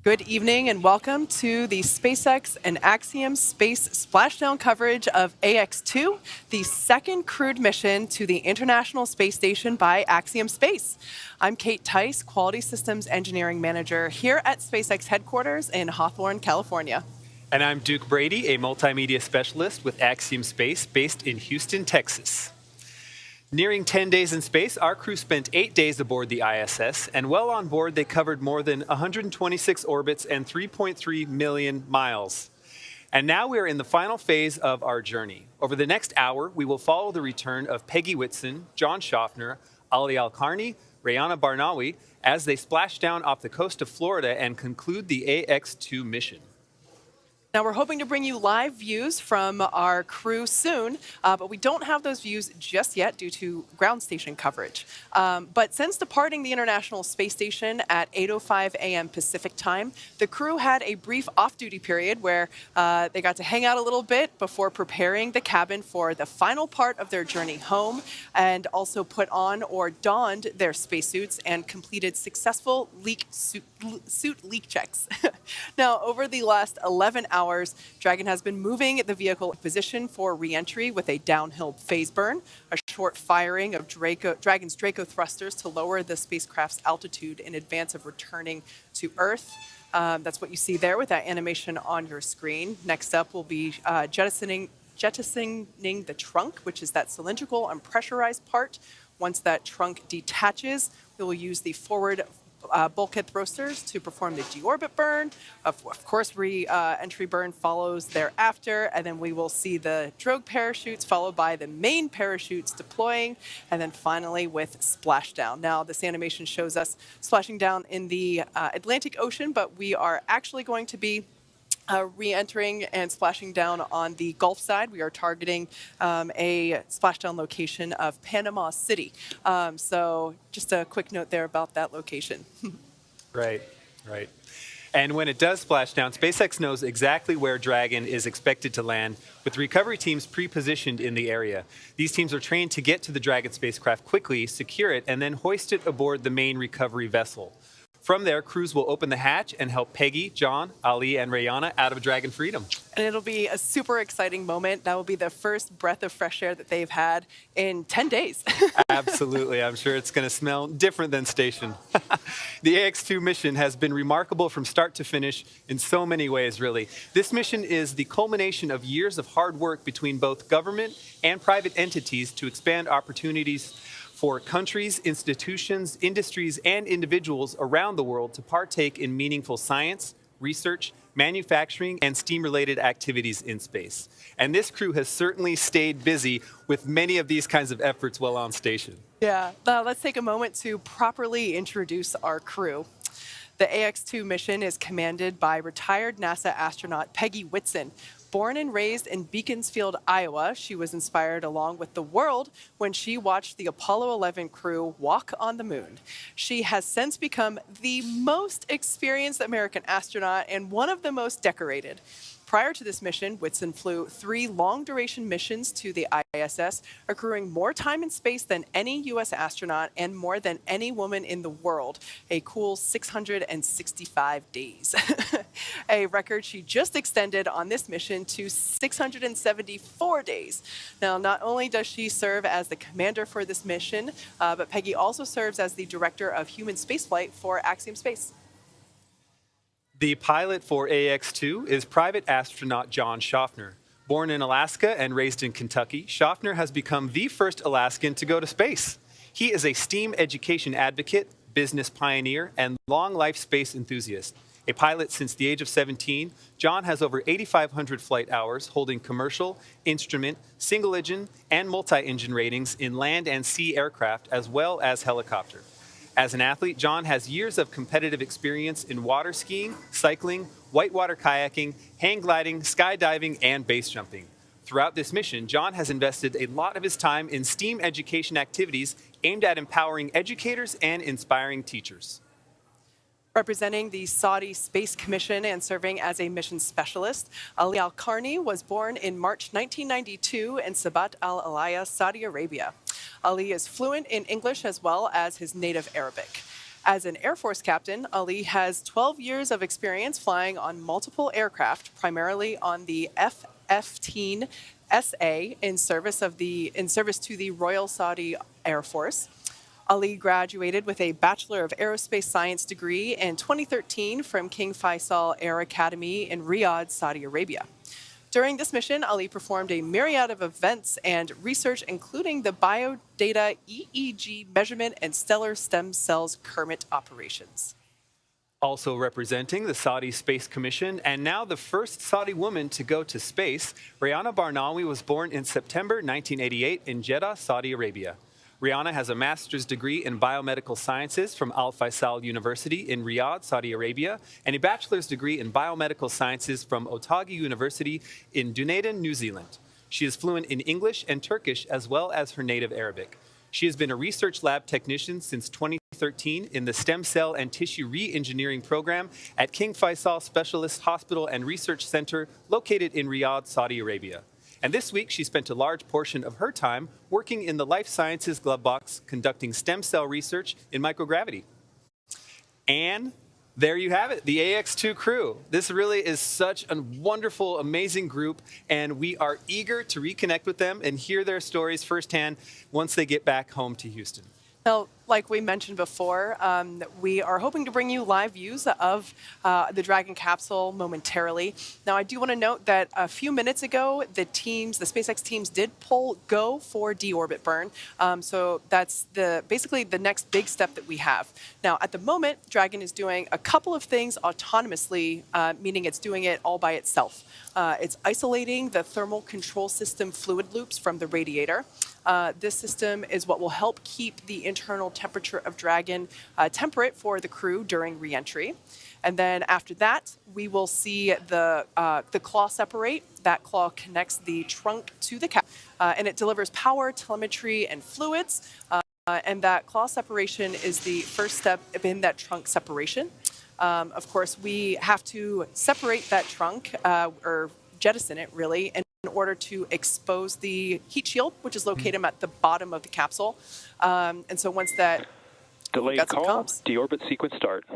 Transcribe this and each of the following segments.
Good evening and welcome to the SpaceX and Axiom space splashdown coverage of AX-2, the second crewed mission to the International Space Station by Axiom Space. I'm Kate Tice, Quality Systems Engineering Manager here at SpaceX headquarters in Hawthorne, California. And I'm Duke Brady, a multimedia specialist with Axiom Space based in Houston, Texas. Nearing 10 days in space, our crew spent 8 days aboard the ISS, and while on board, they covered more than 126 orbits and 3.3 million miles. And now we're in the final phase of our journey. Over the next hour, we will follow the return of Peggy Whitson, John Schaffner, Ali Al-Karni, Rayana Barnawi, as they splash down off the coast of Florida and conclude the AX-2 mission. Now, we're hoping to bring you live views from our crew soon, but we don't have those views just yet due to ground station coverage. But since departing the International Space Station at 8:05 a.m. Pacific time, the crew had a brief off-duty period where they got to hang out a little bit before preparing the cabin for the final part of their journey home, and also put on or donned their spacesuits and completed successful suit leak checks. Now, over the last 11 hours, Dragon has been moving the vehicle in position for re-entry with a downhill phase burn, a short firing of Dragon's Draco thrusters to lower the spacecraft's altitude in advance of returning to Earth. That's what you see there with that animation on your screen. Next up will be jettisoning the trunk, which is that cylindrical unpressurized part. Once that trunk detaches, we will use the forward bulkhead thrusters to perform the deorbit burn. Of course, re-entry burn follows thereafter, and then we will see the drogue parachutes followed by the main parachutes deploying, and then finally with splashdown. Now, this animation shows us splashing down in the Atlantic Ocean, but we are actually going to be re-entering and splashing down on the Gulf side. We are targeting a splashdown location of Panama City. So just a quick note there about that location. Right. And when it does splash down, SpaceX knows exactly where Dragon is expected to land, with recovery teams pre-positioned in the area. These teams are trained to get to the Dragon spacecraft quickly, secure it, and then hoist it aboard the main recovery vessel. From there, crews will open the hatch and help Peggy, John, Ali, and Rayana out of Dragon Freedom. And it'll be a super exciting moment. That will be the first breath of fresh air that they've had in 10 days. Absolutely. I'm sure it's going to smell different than station. The AX-2 mission has been remarkable from start to finish in so many ways, really. This mission is the culmination of years of hard work between both government and private entities to expand opportunities for countries, institutions, industries, and individuals around the world to partake in meaningful science, research, manufacturing, and STEAM-related activities in space. And this crew has certainly stayed busy with many of these kinds of efforts while on station. Yeah, let's take a moment to properly introduce our crew. The AX-2 mission is commanded by retired NASA astronaut Peggy Whitson. Born and raised in Beaconsfield, Iowa, she was inspired along with the world when she watched the Apollo 11 crew walk on the moon. She has since become the most experienced American astronaut and one of the most decorated. Prior to this mission, Whitson flew 3 long-duration missions to the ISS, accruing more time in space than any U.S. astronaut and more than any woman in the world, a cool 665 days. A record she just extended on this mission to 674 days. Now, not only does she serve as the commander for this mission, but Peggy also serves as the director of human spaceflight for Axiom Space. The pilot for AX-2 is private astronaut John Schaffner. Born in Alaska and raised in Kentucky, Schaffner has become the first Alaskan to go to space. He is a STEAM education advocate, business pioneer, and long-life space enthusiast. A pilot since the age of 17, John has over 8,500 flight hours, holding commercial, instrument, single-engine, and multi-engine ratings in land and sea aircraft, as well as helicopter. As an athlete, John has years of competitive experience in water skiing, cycling, whitewater kayaking, hang gliding, skydiving, and base jumping. Throughout this mission, John has invested a lot of his time in STEAM education activities aimed at empowering educators and inspiring teachers. Representing the Saudi Space Commission and serving as a mission specialist, Ali Al-Karni was born in March 1992 in Sabat al-Alaya, Saudi Arabia. Ali is fluent in English as well as his native Arabic. As an Air Force captain, Ali has 12 years of experience flying on multiple aircraft, primarily on the F-15 SA in service to the Royal Saudi Air Force. Ali graduated with a Bachelor of Aerospace Science degree in 2013 from King Faisal Air Academy in Riyadh, Saudi Arabia. During this mission, Ali performed a myriad of events and research, including the biodata EEG measurement and stellar stem cells Kermit operations. Also representing the Saudi Space Commission, and now the first Saudi woman to go to space, Rihanna Barnawi was born in September 1988 in Jeddah, Saudi Arabia. Rihanna has a master's degree in biomedical sciences from Al Faisal University in Riyadh, Saudi Arabia, and a bachelor's degree in biomedical sciences from Otago University in Dunedin, New Zealand. She is fluent in English and Turkish as well as her native Arabic. She has been a research lab technician since 2013 in the Stem Cell and Tissue Re-engineering program at King Faisal Specialist Hospital and Research Center located in Riyadh, Saudi Arabia. And this week, she spent a large portion of her time working in the life sciences glove box, conducting stem cell research in microgravity. And there you have it, the AX-2 crew. This really is such a wonderful, amazing group, and we are eager to reconnect with them and hear their stories firsthand once they get back home to Houston. Now, like we mentioned before, we are hoping to bring you live views of the Dragon capsule momentarily. Now, I do want to note that a few minutes ago, the SpaceX teams did pull go for deorbit burn. So that's basically the next big step that we have. Now, at the moment, Dragon is doing a couple of things autonomously, meaning it's doing it all by itself. It's isolating the thermal control system fluid loops from the radiator. This system is what will help keep the internal temperature of Dragon temperate for the crew during reentry. And then after that, we will see the claw separate. That claw connects the trunk to the cap, and it delivers power, telemetry, and fluids. And that claw separation is the first step in that trunk separation. Of course, we have to separate that trunk, or jettison it, really, in order to expose the heat shield, which is located at the bottom of the capsule. And so once that delayed call, deorbit sequence start.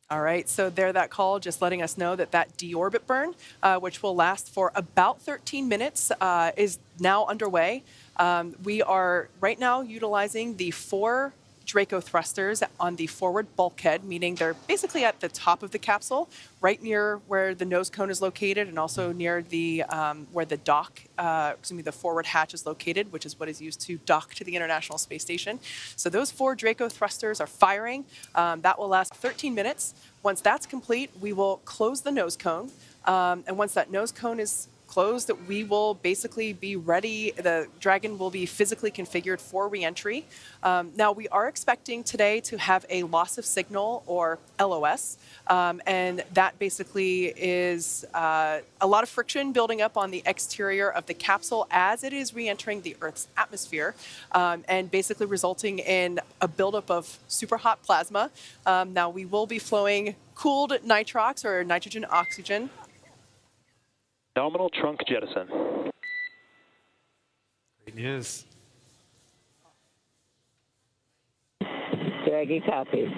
All right, so there that call, just letting us know that that deorbit burn, which will last for about 13 minutes, is now underway. We are right now utilizing the 4 Draco thrusters on the forward bulkhead, meaning they're basically at the top of the capsule, right near where the nose cone is located, and also near the where the the forward hatch is located, which is what is used to dock to the International Space Station. So those 4 Draco thrusters are firing. That will last 13 minutes. Once that's complete, we will close the nose cone. And once that nose cone is closed, we will basically be ready. The Dragon will be physically configured for reentry. Now, we are expecting today to have a loss of signal, or LOS, and that basically is a lot of friction building up on the exterior of the capsule as it is reentering the Earth's atmosphere, and basically resulting in a buildup of super hot plasma. Now, we will be flowing cooled nitrox, or nitrogen oxygen. Nominal trunk jettison. Great news. Draggy copy.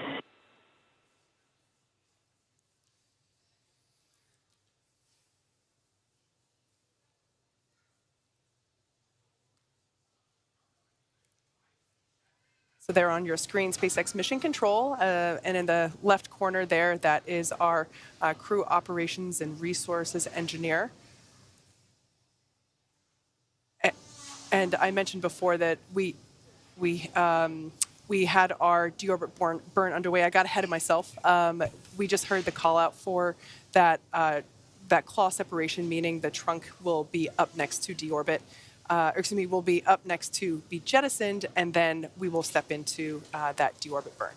So there on your screen, SpaceX Mission Control, and in the left corner there, that is our crew operations and resources engineer. And I mentioned before that we had our deorbit burn underway. I got ahead of myself. We just heard the call out for that claw separation, meaning the trunk will be up next to deorbit. Will be up next to be jettisoned, and then we will step into that deorbit burn.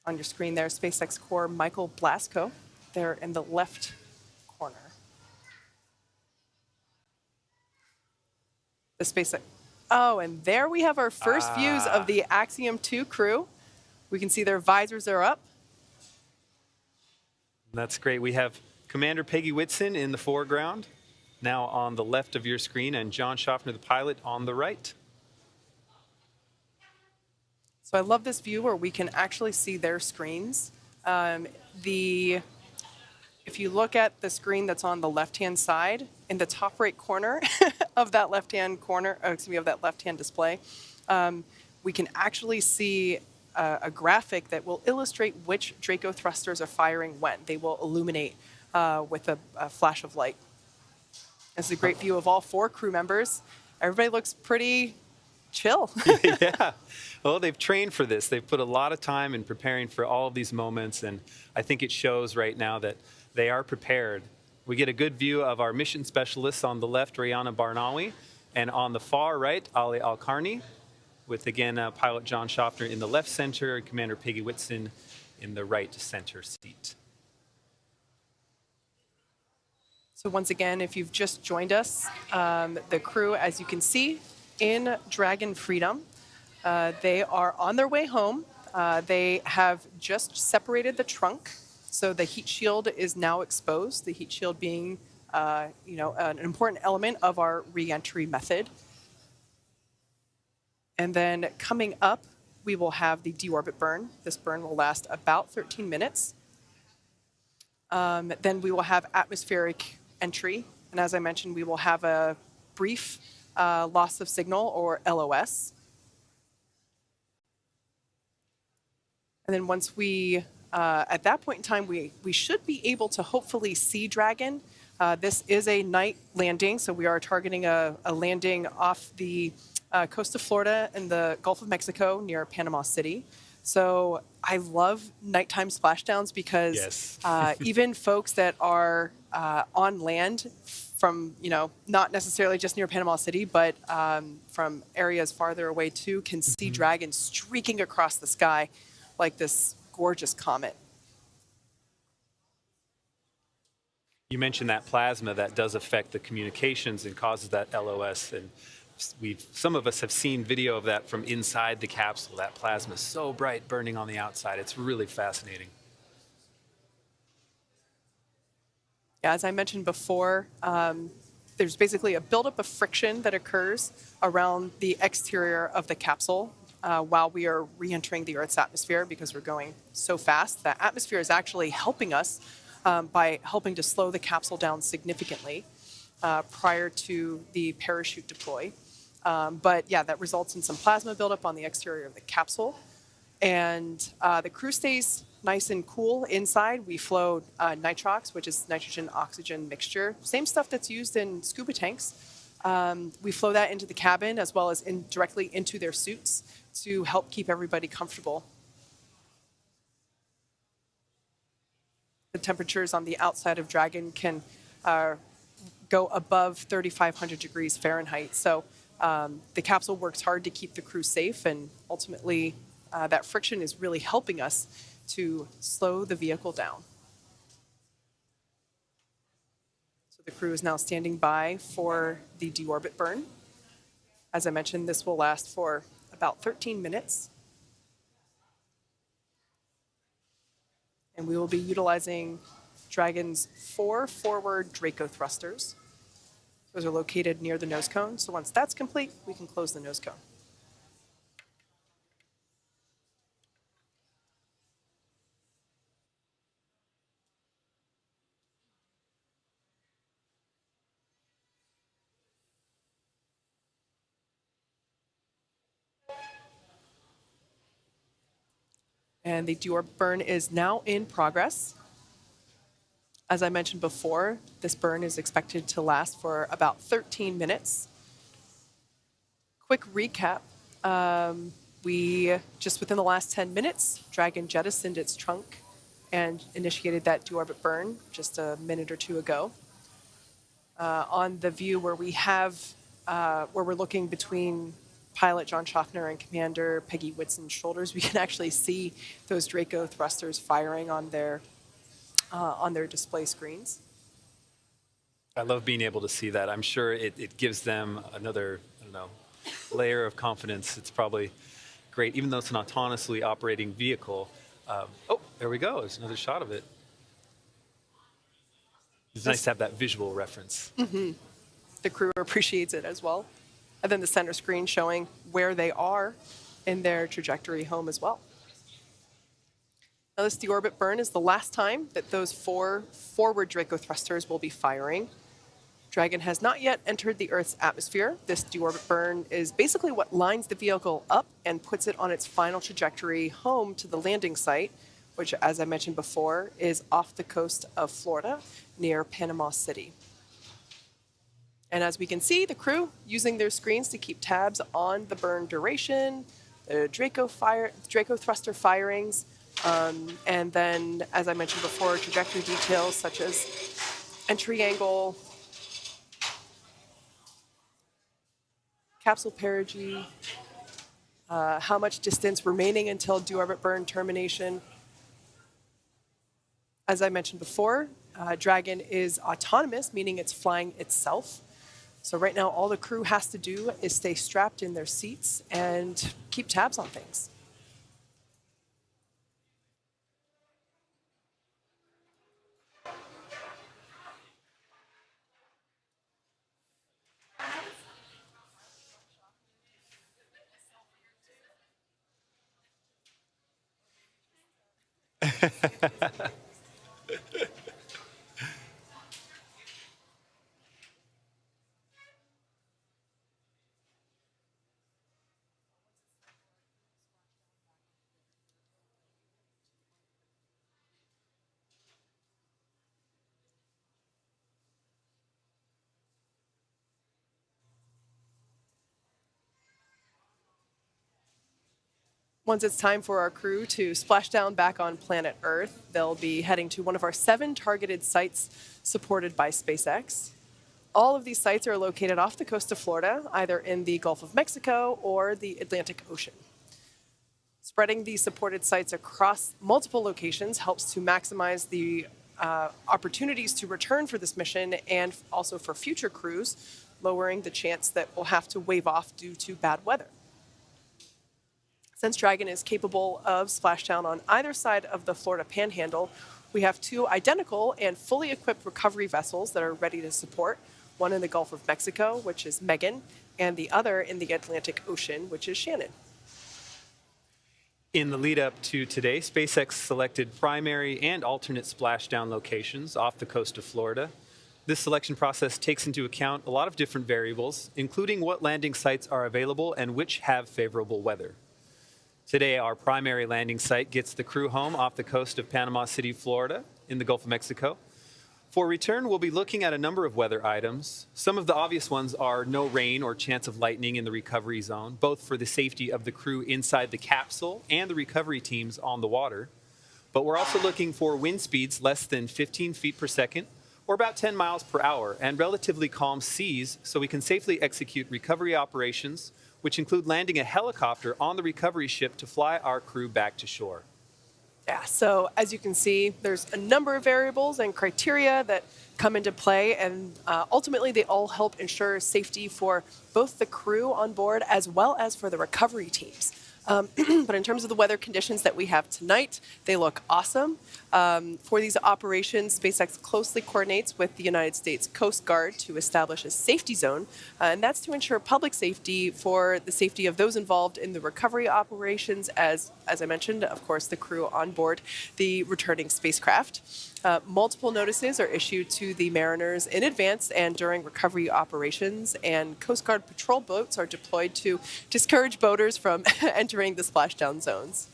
On your screen there, SpaceX Core Michael Blasco, there in the left corner. The SpaceX. Oh, and there we have our first views of the Axiom 2 crew. We can see their visors are up. That's great. We have Commander Peggy Whitson in the foreground, now on the left of your screen, and John Schaffner, the pilot, on the right. So I love this view where we can actually see their screens. If you look at the screen that's on the left-hand side, in the top right corner of that left-hand corner, of that left-hand display, we can actually see a graphic that will illustrate which Draco thrusters are firing when. They will illuminate with a flash of light. This is a great view of all 4 crew members. Everybody looks pretty chill. Yeah. Well, they've trained for this. They've put a lot of time in preparing for all of these moments, and I think it shows right now that they are prepared. We get a good view of our mission specialists on the left, Rayana Barnawi, and on the far right, Ali Al-Karni, with, again, pilot John Schaffner in the left center and Commander Peggy Whitson in the right center seat. So once again, if you've just joined us, the crew, as you can see, in Dragon Freedom, they are on their way home. They have just separated the trunk, so the heat shield is now exposed, the heat shield being an important element of our re-entry method. And then coming up, we will have the deorbit burn. This burn will last about 13 minutes. Then we will have atmospheric entry. And as I mentioned, we will have a brief loss of signal, or LOS. And then once we, at that point in time, we should be able to hopefully see Dragon. This is a night landing, so we are targeting a landing off the coast of Florida in the Gulf of Mexico near Panama City. So I love nighttime splashdowns because Yes. even folks that are on land from, not necessarily just near Panama City, but from areas farther away too, can see Dragon streaking across the sky like this gorgeous comet. You mentioned that plasma that does affect the communications and causes that LOS, and some of us have seen video of that from inside the capsule. That plasma is so bright burning on the outside. It's really fascinating. Yeah, as I mentioned before, there's basically a buildup of friction that occurs around the exterior of the capsule while we are re-entering the Earth's atmosphere because we're going so fast. That atmosphere is actually helping us by helping to slow the capsule down significantly prior to the parachute deploy. But yeah, that results in some plasma buildup on the exterior of the capsule. And the crew stays nice and cool inside. We flow nitrox, which is nitrogen-oxygen mixture. Same stuff that's used in scuba tanks. We flow that into the cabin as well as directly into their suits to help keep everybody comfortable. The temperatures on the outside of Dragon can go above 3,500 degrees Fahrenheit. So the capsule works hard to keep the crew safe, and ultimately that friction is really helping us to slow the vehicle down. So the crew is now standing by for the deorbit burn. As I mentioned, this will last for about 13 minutes. And we will be utilizing Dragon's 4 forward Draco thrusters. Those are located near the nose cone. So once that's complete, we can close the nose cone. And the deorbit burn is now in progress. As I mentioned before, this burn is expected to last for about 13 minutes. Quick recap. We, just within the last 10 minutes, Dragon jettisoned its trunk and initiated that deorbit burn just a minute or two ago. On the view where we have, where we're looking between pilot John Schaffner and Commander Peggy Whitson's shoulders, we can actually see those Draco thrusters firing on their display screens. I love being able to see that. I'm sure it gives them another, layer of confidence. It's probably great, even though it's an autonomously operating vehicle. Oh, there we go. There's another shot of it. It's nice to have that visual reference. The crew appreciates it as well. And then the center screen showing where they are in their trajectory home as well. Now this deorbit burn is the last time that those 4 forward Draco thrusters will be firing. Dragon has not yet entered the Earth's atmosphere. This deorbit burn is basically what lines the vehicle up and puts it on its final trajectory home to the landing site, which, as I mentioned before, is off the coast of Florida near Panama City. And as we can see, the crew using their screens to keep tabs on the burn duration, the Draco thruster firings, and then, as I mentioned before, trajectory details such as entry angle, capsule perigee, how much distance remaining until deorbit burn termination. As I mentioned before, Dragon is autonomous, meaning it's flying itself. So right now, all the crew has to do is stay strapped in their seats and keep tabs on things. Once it's time for our crew to splash down back on planet Earth, they'll be heading to one of our 7 targeted sites supported by SpaceX. All of these sites are located off the coast of Florida, either in the Gulf of Mexico or the Atlantic Ocean. Spreading these supported sites across multiple locations helps to maximize the opportunities to return for this mission and also for future crews, lowering the chance that we'll have to wave off due to bad weather. Since Dragon is capable of splashdown on either side of the Florida Panhandle, we have 2 identical and fully equipped recovery vessels that are ready to support, one in the Gulf of Mexico, which is Megan, and the other in the Atlantic Ocean, which is Shannon. In the lead up to today, SpaceX selected primary and alternate splashdown locations off the coast of Florida. This selection process takes into account a lot of different variables, including what landing sites are available and which have favorable weather. Today, our primary landing site gets the crew home off the coast of Panama City, Florida, in the Gulf of Mexico. For return, we'll be looking at a number of weather items. Some of the obvious ones are no rain or chance of lightning in the recovery zone, both for the safety of the crew inside the capsule and the recovery teams on the water. But we're also looking for wind speeds less than 15 feet per second, or about 10 miles per hour, and relatively calm seas so we can safely execute recovery operations, which include landing a helicopter on the recovery ship to fly our crew back to shore. Yeah, so as you can see, there's a number of variables and criteria that come into play, and ultimately they all help ensure safety for both the crew on board as well as for the recovery teams. But in terms of the weather conditions that we have tonight, they look awesome. For these operations, SpaceX closely coordinates with the United States Coast Guard to establish a safety zone, and that's to ensure public safety for the safety of those involved in the recovery operations, as I mentioned, of course, the crew on board the returning spacecraft. Multiple notices are issued to the mariners in advance and during recovery operations, and Coast Guard patrol boats are deployed to discourage boaters from entering the splashdown zones.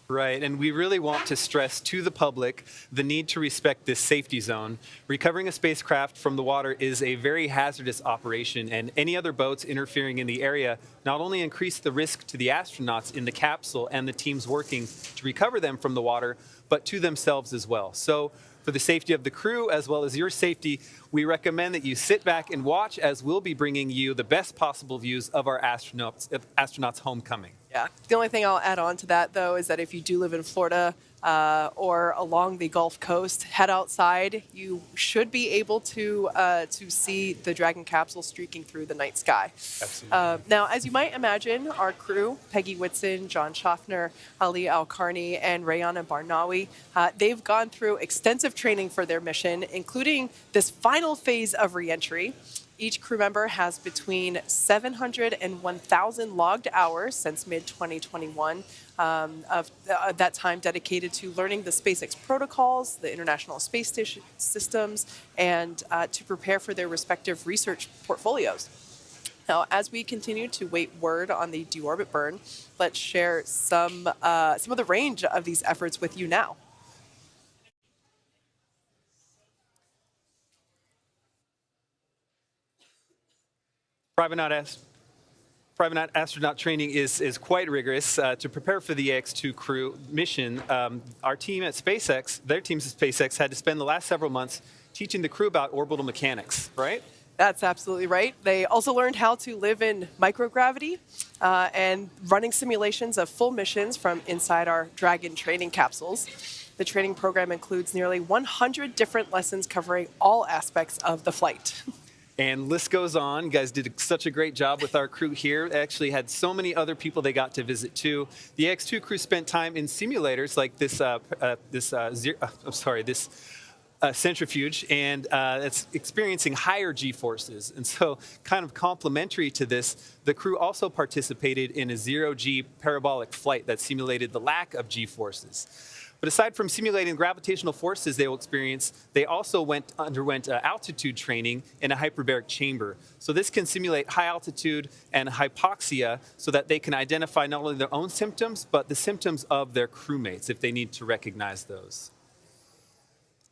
Right, and we really want to stress to the public the need to respect this safety zone. Recovering a spacecraft from the water is a very hazardous operation, and any other boats interfering in the area not only increase the risk to the astronauts in the capsule and the teams working to recover them from the water, but to themselves as well. So, for the safety of the crew as well as your safety, we recommend that you sit back and watch as we'll be bringing you the best possible views of our astronauts' homecoming. Yeah. The only thing I'll add on to that, though, is that if you do live in Florida or along the Gulf Coast, head outside. You should be able to see the Dragon capsule streaking through the night sky. Absolutely. Now, as you might imagine, our crew, Peggy Whitson, John Schaffner, Ali Al-Karni, and Rayana Barnawi, they've gone through extensive training for their mission, including this final phase of reentry. Each crew member has between 700 and 1,000 logged hours since mid-2021 of that time dedicated to learning the SpaceX protocols, the International Space Station systems, and to prepare for their respective research portfolios. Now, as we continue to wait word on the deorbit burn, let's share some of the range of these efforts with you now. Private astronaut training is quite rigorous. To prepare for the AX-2 crew mission, our team at SpaceX, their teams at SpaceX, had to spend the last several months teaching the crew about orbital mechanics, right? That's absolutely right. They also learned how to live in microgravity and running simulations of full missions from inside our Dragon training capsules. The training program includes nearly 100 different lessons covering all aspects of the flight. And list goes on. You guys did such a great job with our crew here. They actually had so many other people they got to visit too. The AX-2 crew spent time in simulators like this centrifuge, and it's experiencing higher G-forces. And so, kind of complementary to this, the crew also participated in a zero-G parabolic flight that simulated the lack of G-forces. But aside from simulating gravitational forces they will experience, they also underwent altitude training in a hyperbaric chamber. So this can simulate high altitude and hypoxia so that they can identify not only their own symptoms, but the symptoms of their crewmates if they need to recognize those.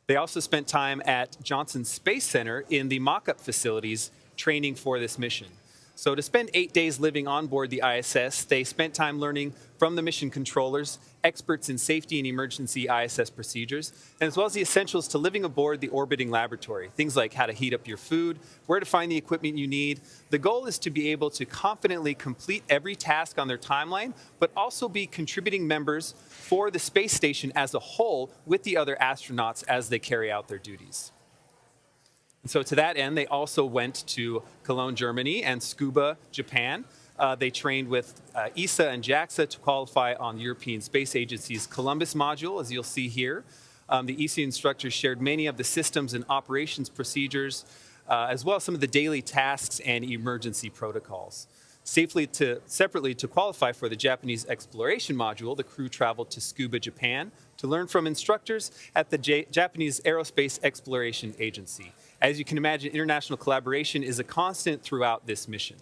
They also spent time at Johnson Space Center in the mock-up facilities training for this mission. So to spend 8 days living on board the ISS, they spent time learning from the mission controllers, experts in safety and emergency ISS procedures, and as well as the essentials to living aboard the orbiting laboratory. Things like how to heat up your food, where to find the equipment you need. The goal is to be able to confidently complete every task on their timeline, but also be contributing members for the space station as a whole with the other astronauts as they carry out their duties. And so to that end, they also went to Cologne, Germany, and Tsukuba, Japan. They trained with ESA and JAXA to qualify on the European Space Agency's Columbus module, as you'll see here. The ESA instructors shared many of the systems and operations procedures, as well as some of the daily tasks and emergency protocols. Separately to qualify for the Japanese exploration module, the crew traveled to Tsukuba, Japan, to learn from instructors at the Japanese Aerospace Exploration Agency. As you can imagine, international collaboration is a constant throughout this mission.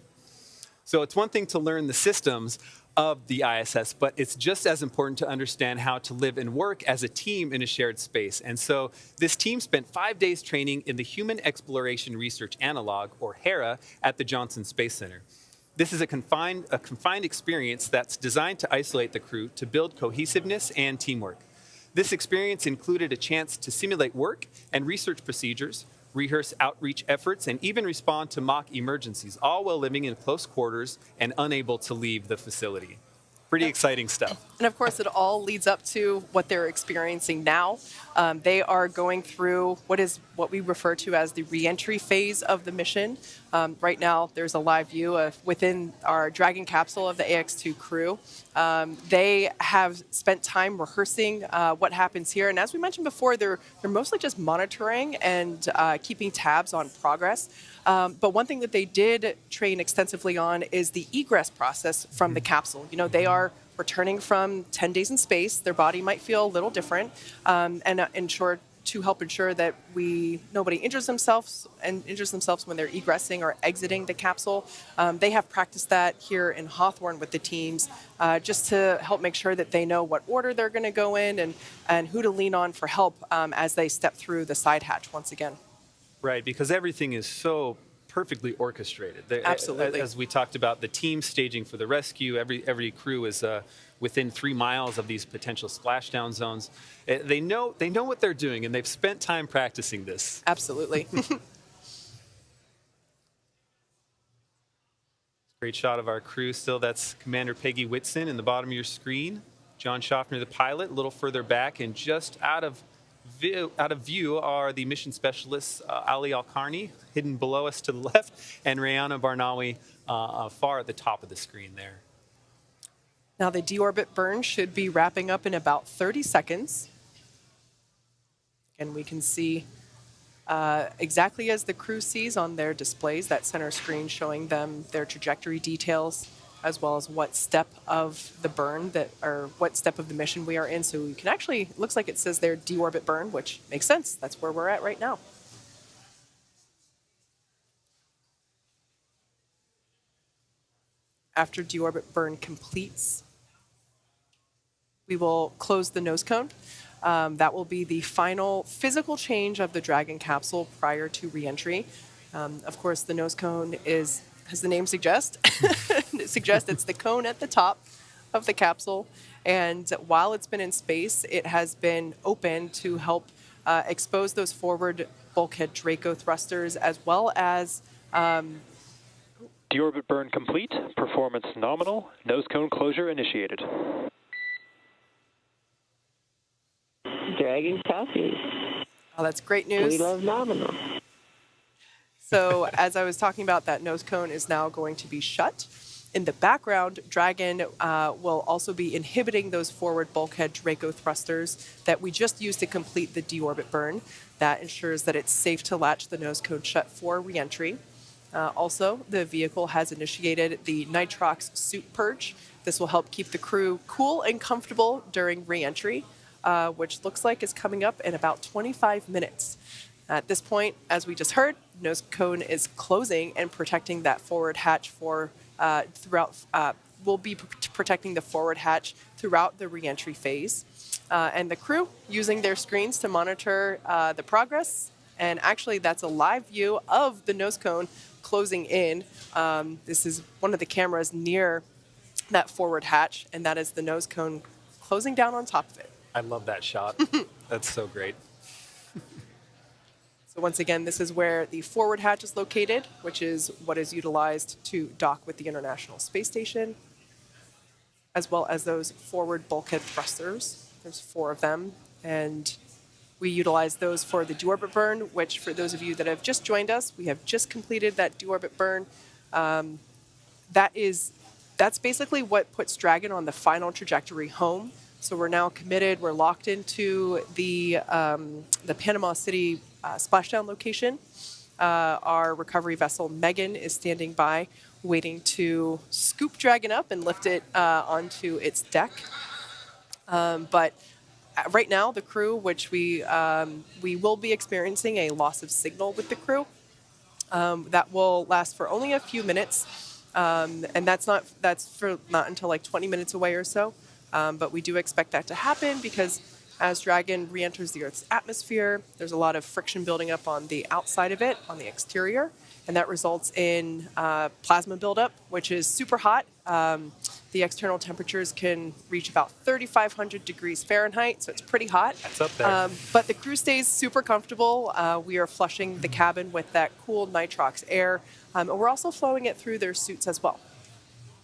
So it's one thing to learn the systems of the ISS, but it's just as important to understand how to live and work as a team in a shared space. And so this team spent 5 days training in the Human Exploration Research Analog, or HERA, at the Johnson Space Center. This is a confined experience that's designed to isolate the crew to build cohesiveness and teamwork. This experience included a chance to simulate work and research procedures, rehearse outreach efforts, and even respond to mock emergencies, all while living in close quarters and unable to leave the facility. Pretty exciting stuff. And of course, it all leads up to what they're experiencing now. They are going through what we refer to as the reentry phase of the mission. Right now, there's a live view of within our Dragon capsule of the AX-2 crew. They have spent time rehearsing what happens here. And as we mentioned before, they're mostly just monitoring and keeping tabs on progress. But one thing that they did train extensively on is the egress process from the capsule. You know, they are returning from 10 days in space. Their body might feel a little different, and to help ensure that nobody injures themselves when they're egressing or exiting the capsule. They have practiced that here in Hawthorne with the teams, just to help make sure that they know what order they're going to go in and who to lean on for help as they step through the side hatch once again. Right, because everything is so perfectly orchestrated. Absolutely. As we talked about, the team staging for the rescue, every crew is within 3 miles of these potential splashdown zones. They know what they're doing, and they've spent time practicing this. Absolutely. Great shot of our crew still. That's Commander Peggy Whitson in the bottom of your screen. John Schaffner, the pilot, a little further back, and just out of view are the mission specialists, Ali Al-Karni, hidden below us to the left, and Rayana Barnawi far at the top of the screen there. Now the deorbit burn should be wrapping up in about 30 seconds. And we can see exactly as the crew sees on their displays, that center screen showing them their trajectory details, as well as what step of the burn or what step of the mission we are in. So you can actually, it looks like it says there deorbit burn, which makes sense. That's where we're at right now. After deorbit burn completes, we will close the nose cone. That will be the final physical change of the Dragon capsule prior to reentry. Of course, the nose cone is, as the name suggests, it's the cone at the top of the capsule. And while it's been in space, it has been open to help expose those forward bulkhead Draco thrusters, as well as Deorbit burn complete. Performance nominal. Nose cone closure initiated. Dragon coffee. Oh, that's great news. We love nominal. So as I was talking about, that nose cone is now going to be shut. In the background, Dragon will also be inhibiting those forward bulkhead Draco thrusters that we just used to complete the deorbit burn. That ensures that it's safe to latch the nose cone shut for reentry. Also, the vehicle has initiated the nitrox suit purge. This will help keep the crew cool and comfortable during reentry, which looks like is coming up in about 25 minutes. At this point, as we just heard, nose cone is closing and protecting that forward hatch for will be protecting the forward hatch throughout the reentry phase. And the crew using their screens to monitor the progress. And actually, that's a live view of the nose cone closing in. This is one of the cameras near that forward hatch, and that is the nose cone closing down on top of it. I love that shot. That's so great. So once again, this is where the forward hatch is located, which is what is utilized to dock with the International Space Station, as well as those forward bulkhead thrusters. There's 4 of them, and we utilize those for the deorbit burn, which for those of you that have just joined us, we have just completed that deorbit burn. That's basically what puts Dragon on the final trajectory home. So we're now committed. We're locked into the Panama City splashdown location. Our recovery vessel Megan is standing by, waiting to scoop Dragon up and lift it onto its deck. But right now, the crew, which we will be experiencing a loss of signal with the crew, that will last for only a few minutes, and that's not until like 20 minutes away or so. But we do expect that to happen because as Dragon re-enters the Earth's atmosphere, there's a lot of friction building up on the outside of it, on the exterior, and that results in plasma buildup, which is super hot. The external temperatures can reach about 3,500 degrees Fahrenheit, so it's pretty hot. That's up there. But the crew stays super comfortable. We are flushing the cabin with that cool nitrox air, and we're also flowing it through their suits as well.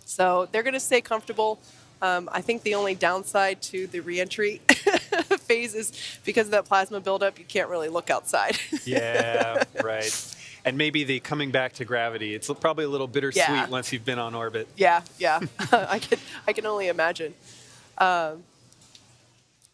So they're going to stay comfortable. I think the only downside to the reentry phase is because of that plasma buildup, you can't really look outside. Yeah, right. And maybe the coming back to gravity. It's probably a little bittersweet once you've been on orbit. Yeah. I can only imagine.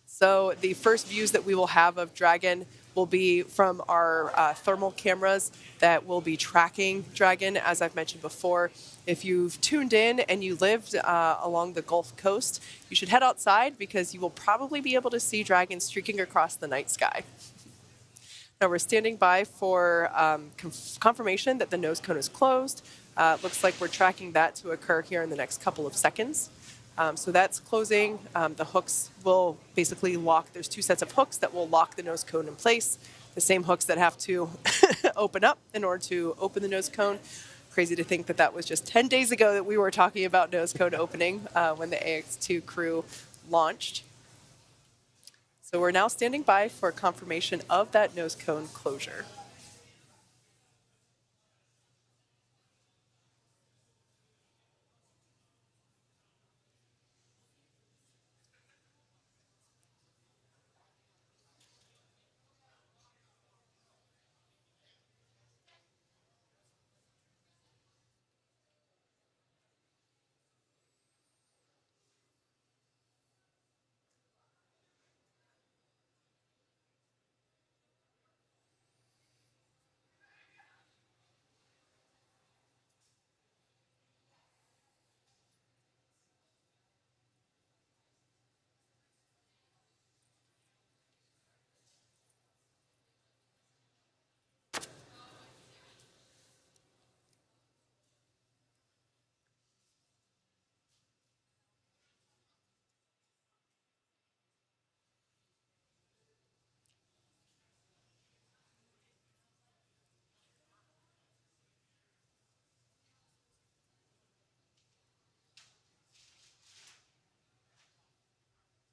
So the first views that we will have of Dragon will be from our thermal cameras that will be tracking Dragon, as I've mentioned before. If you've tuned in and you lived along the Gulf Coast, you should head outside because you will probably be able to see Dragon streaking across the night sky. Now we're standing by for confirmation that the nose cone is closed. Looks like we're tracking that to occur here in the next couple of seconds. So that's closing. The hooks will basically lock. There's 2 sets of hooks that will lock the nose cone in place. The same hooks that have to open up in order to open the nose cone. Crazy to think that that was just 10 days ago that we were talking about nose cone opening when the AX-2 crew launched. So we're now standing by for confirmation of that nose cone closure.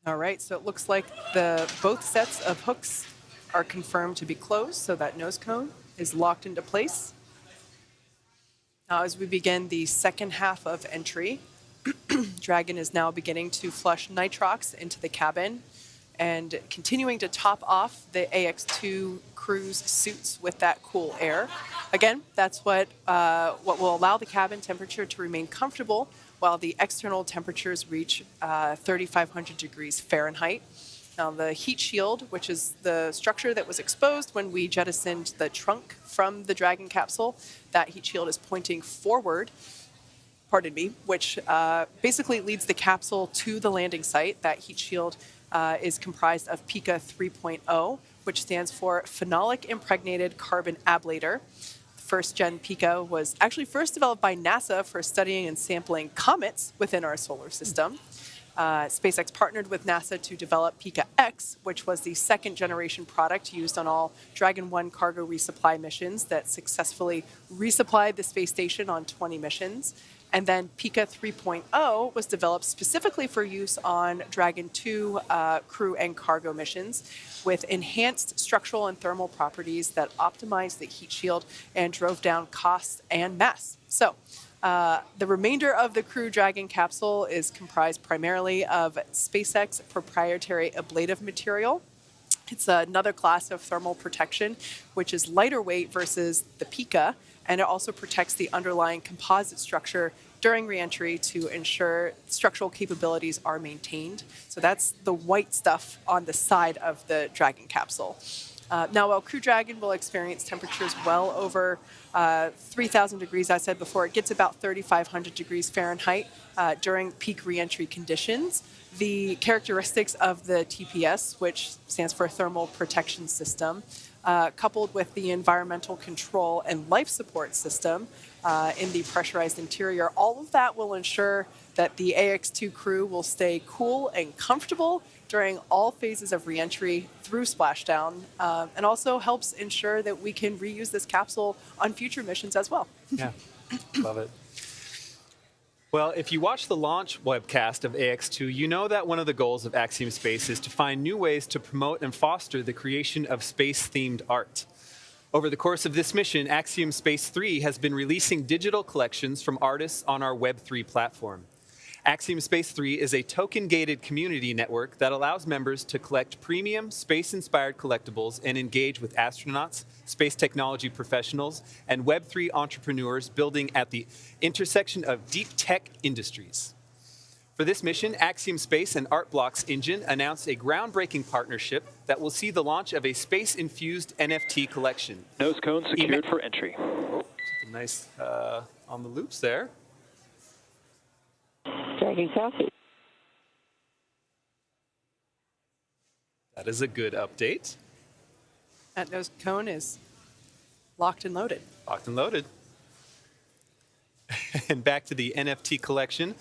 All right, so it looks like both sets of hooks are confirmed to be closed, so that nose cone is locked into place. Now, as we begin the second half of entry, Dragon is now beginning to flush nitrox into the cabin and continuing to top off the AX-2 crew's suits with that cool air. Again, that's what will allow the cabin temperature to remain comfortable while the external temperatures reach 3,500 degrees Fahrenheit. Now, the heat shield, which is the structure that was exposed when we jettisoned the trunk from the Dragon capsule, that heat shield is pointing forward, which basically leads the capsule to the landing site. That heat shield is comprised of PICA 3.0, which stands for Phenolic Impregnated Carbon Ablator. First gen PICA was actually first developed by NASA for studying and sampling comets within our solar system. SpaceX partnered with NASA to develop PICA X, which was the second generation product used on all Dragon 1 cargo resupply missions that successfully resupplied the space station on 20 missions. And then PICA 3.0 was developed specifically for use on Dragon 2 crew and cargo missions with enhanced structural and thermal properties that optimized the heat shield and drove down costs and mass. So the remainder of the Crew Dragon capsule is comprised primarily of SpaceX proprietary ablative material. It's another class of thermal protection, which is lighter weight versus the PICA, and it also protects the underlying composite structure during reentry to ensure structural capabilities are maintained. So that's the white stuff on the side of the Dragon capsule. Now, while Crew Dragon will experience temperatures well over 3,000 degrees, I said before, it gets about 3,500 degrees Fahrenheit during peak reentry conditions. The characteristics of the TPS, which stands for Thermal Protection System, coupled with the environmental control and life support system in the pressurized interior, all of that will ensure that the AX-2 crew will stay cool and comfortable during all phases of reentry through splashdown, and also helps ensure that we can reuse this capsule on future missions as well. Yeah, love it. Well, if you watch the launch webcast of AX-2, you know that one of the goals of Axiom Space is to find new ways to promote and foster the creation of space-themed art. Over the course of this mission, Axiom Space 3 has been releasing digital collections from artists on our Web3 platform. Axiom Space 3 is a token-gated community network that allows members to collect premium, space-inspired collectibles and engage with astronauts, space technology professionals, and Web3 entrepreneurs building at the intersection of deep tech industries. For this mission, Axiom Space and ArtBlocks Engine announced a groundbreaking partnership that will see the launch of a space-infused NFT collection. Nose cone secured for entry. Oh, something nice on the loops there. Dragon copy. That is a good update. That nose cone is locked and loaded. Locked and loaded. And back to the NFT collection.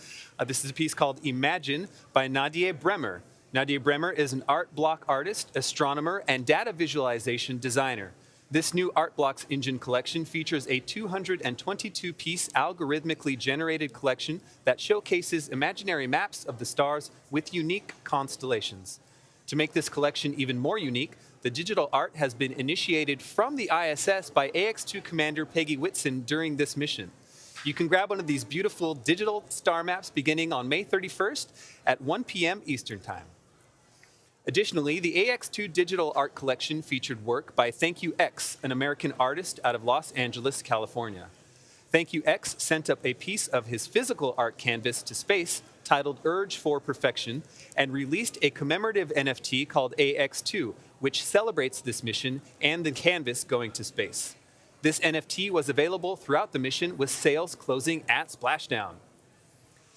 This is a piece called Imagine by Nadia Bremer. Nadia Bremer is an art block artist, astronomer, and data visualization designer. This new ArtBlocks Engine collection features a 222-piece algorithmically generated collection that showcases imaginary maps of the stars with unique constellations. To make this collection even more unique, the digital art has been initiated from the ISS by AX-2 Commander Peggy Whitson during this mission. You can grab one of these beautiful digital star maps beginning on May 31st at 1 p.m. Eastern Time. Additionally, the AX-2 digital art collection featured work by Thank You X, an American artist out of Los Angeles, California. Thank You X sent up a piece of his physical art canvas to space titled Urge for Perfection and released a commemorative NFT called AX-2, which celebrates this mission and the canvas going to space. This NFT was available throughout the mission with sales closing at splashdown.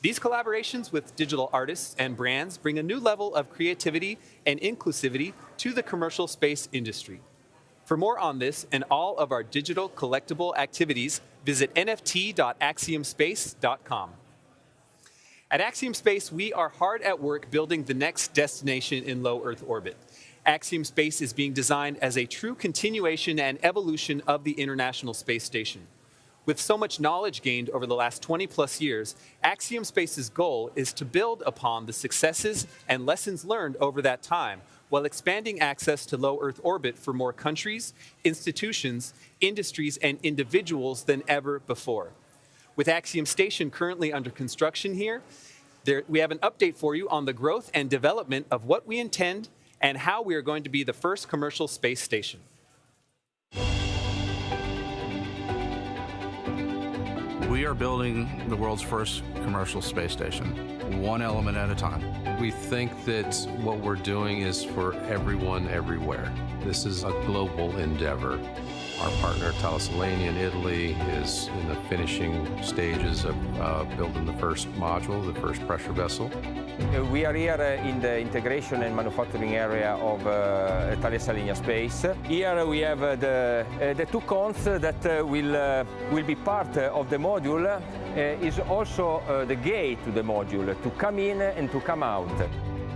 These collaborations with digital artists and brands bring a new level of creativity and inclusivity to the commercial space industry. For more on this and all of our digital collectible activities, visit nft.axiomspace.com. At Axiom Space, we are hard at work building the next destination in low Earth orbit. Axiom Space is being designed as a true continuation and evolution of the International Space Station. With so much knowledge gained over the last 20 plus years, Axiom Space's goal is to build upon the successes and lessons learned over that time while expanding access to low Earth orbit for more countries, institutions, industries, and individuals than ever before. With Axiom Station currently under construction here, we have an update for you on the growth and development of what we intend and how we are going to be the first commercial space station. We are building the world's first commercial space station, one element at a time. We think that what we're doing is for everyone, everywhere. This is a global endeavor. Our partner, Thales Alenia in Italy, is in the finishing stages of building the first module, the first pressure vessel. We are here in the integration and manufacturing area of Thales Alenia Space. Here we have the two cones that will be part of the module. Is also the gate to the module, to come in and to come out.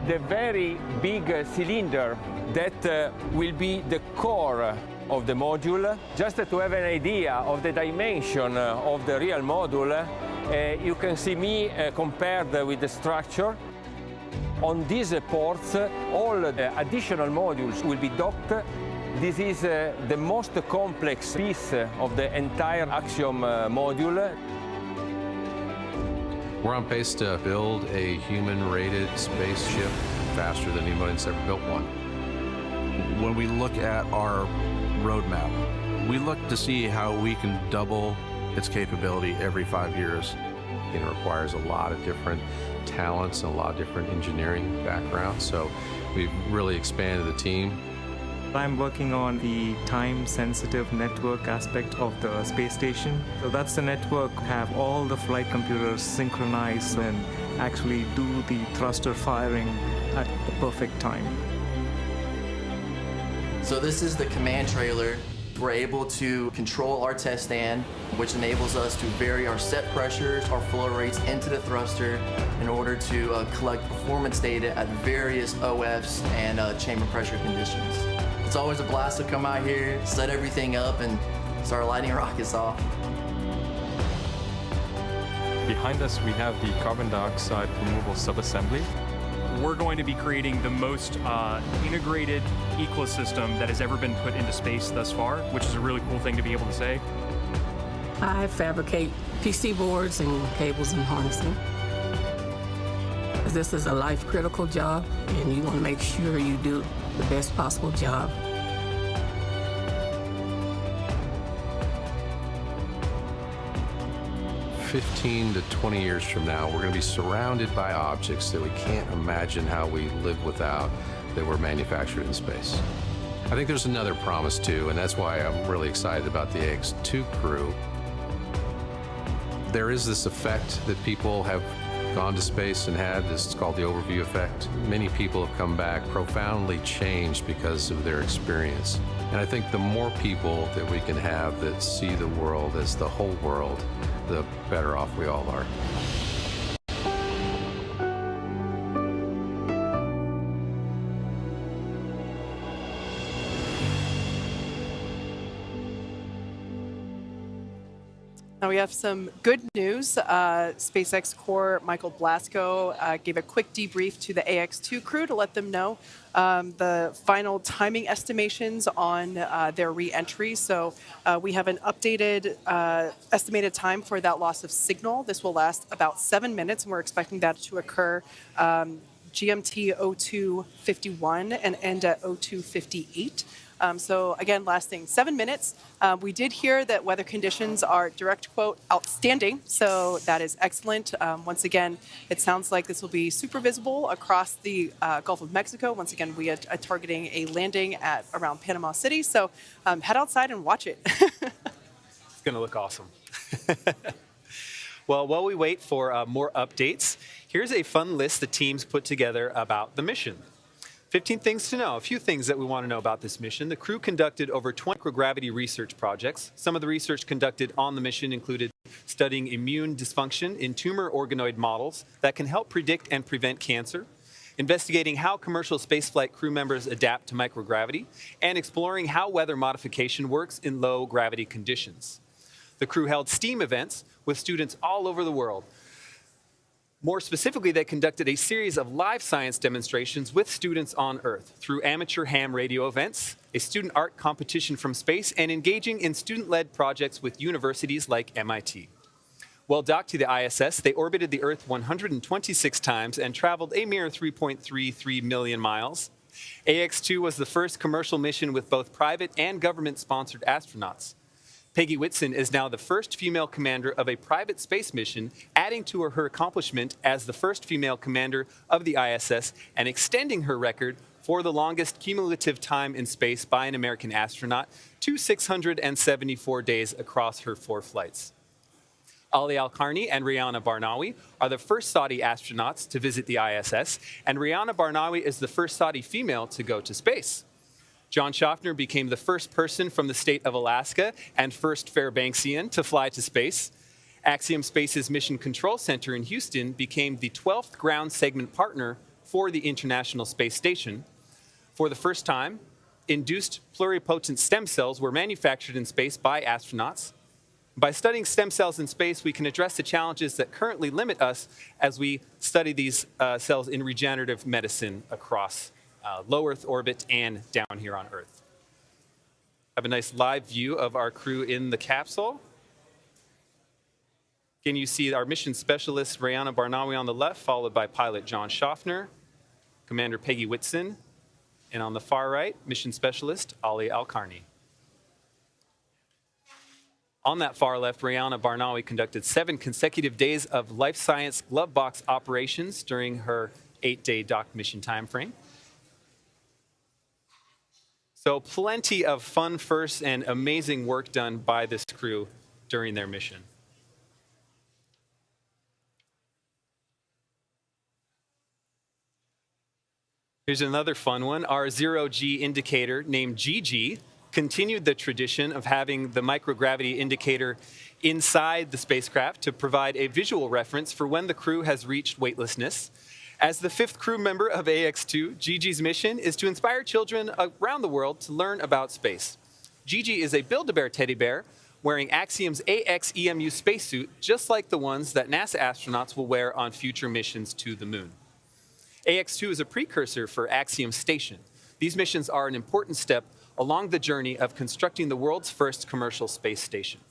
The very big cylinder that will be the core of the module. Just to have an idea of the dimension of the real module, you can see me compared with the structure. On these ports, all the additional modules will be docked. This is the most complex piece of the entire Axiom module. We're on pace to build a human-rated spaceship faster than anybody's ever built one. When we look at our roadmap, we look to see how we can double its capability every 5 years. It requires a lot of different talents and a lot of different engineering backgrounds, so we've really expanded the team. I'm working on the time-sensitive network aspect of the space station. So that's the network, have all the flight computers synchronize and actually do the thruster firing at the perfect time. So this is the command trailer. We're able to control our test stand, which enables us to vary our set pressures, our flow rates into the thruster in order to collect performance data at various OFs and chamber pressure conditions. It's always a blast to come out here, set everything up, and start lighting rockets off. Behind us, we have the carbon dioxide removal subassembly. We're going to be creating the most integrated ecosystem that has ever been put into space thus far, which is a really cool thing to be able to say. I fabricate PC boards and cables and harnessing. This is a life-critical job, and you want to make sure you do the best possible job. "15 to 20 years from now, we're going to be surrounded by objects that we can't imagine how we live without, that were manufactured in space." I think there's another promise too, and that's why I'm really excited about the AX-2 crew. There is this effect that people have gone to space and had. This is called the overview effect. Many people have come back profoundly changed because of their experience. And I think the more people that we can have that see the world as the whole world, the better off we all are. Now we have some good news. SpaceX core Michael Blasco gave a quick debrief to the AX-2 crew to let them know the final timing estimations on their re-entry. So we have an updated estimated time for that loss of signal. This will last about 7 minutes, and we're expecting that to occur GMT 0251 and end at 0258. So again, lasting 7 minutes. We did hear that weather conditions are, direct quote, outstanding. So that is excellent. Once again, it sounds like this will be super visible across the Gulf of Mexico. Once again, we are targeting a landing at around Panama City. So head outside and watch it. It's going to look awesome. Well, while we wait for more updates, here's a fun list the teams put together about the mission. 15 things to know. A few things that we want to know about this mission. The crew conducted over 20 microgravity research projects. Some of the research conducted on the mission included studying immune dysfunction in tumor organoid models that can help predict and prevent cancer, investigating how commercial spaceflight crew members adapt to microgravity, and exploring how weather modification works in low gravity conditions. The crew held STEAM events with students all over the world. More specifically, they conducted a series of live science demonstrations with students on Earth through amateur ham radio events, a student art competition from space, and engaging in student-led projects with universities like MIT. While docked to the ISS, they orbited the Earth 126 times and traveled a mere 3.33 million miles. AX-2 was the first commercial mission with both private and government-sponsored astronauts. Peggy Whitson is now the first female commander of a private space mission, adding to her accomplishment as the first female commander of the ISS and extending her record for the longest cumulative time in space by an American astronaut to 674 days across her 4 flights. Ali Al-Karni and Rihanna Barnawi are the first Saudi astronauts to visit the ISS, and Rihanna Barnawi is the first Saudi female to go to space. John Schaffner became the first person from the state of Alaska and first Fairbanksian to fly to space. Axiom Space's Mission Control Center in Houston became the 12th ground segment partner for the International Space Station. For the first time, induced pluripotent stem cells were manufactured in space by astronauts. By studying stem cells in space, we can address the challenges that currently limit us as we study these cells in regenerative medicine across low Earth orbit and down here on Earth. Have a nice live view of our crew in the capsule. Again, you see our mission specialist, Rihanna Barnawi, on the left, followed by pilot John Schaffner, Commander Peggy Whitson, and on the far right, mission specialist Ali Al-Karni. On that far left, Rihanna Barnawi conducted 7 consecutive days of life science glove box operations during her 8-day docked mission time frame. So plenty of fun firsts and amazing work done by this crew during their mission. Here's another fun one. Our zero-G indicator, named GG, continued the tradition of having the microgravity indicator inside the spacecraft to provide a visual reference for when the crew has reached weightlessness. As the 5th crew member of AX-2, Gigi's mission is to inspire children around the world to learn about space. Gigi is a Build-A-Bear teddy bear wearing Axiom's AX-EMU spacesuit, just like the ones that NASA astronauts will wear on future missions to the moon. AX-2 is a precursor for Axiom Station. These missions are an important step along the journey of constructing the world's first commercial space station.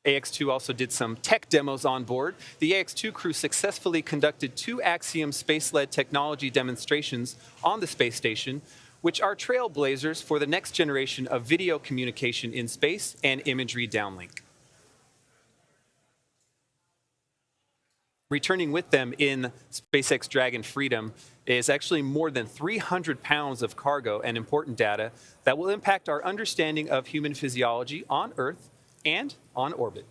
AX-2 also did some tech demos on board. The AX-2 crew successfully conducted 2 Axiom space-led technology demonstrations on the space station, which are trailblazers for the next generation of video communication in space and imagery downlink. Returning with them in SpaceX Dragon Freedom is actually more than 300 pounds of cargo and important data that will impact our understanding of human physiology on Earth and on orbit.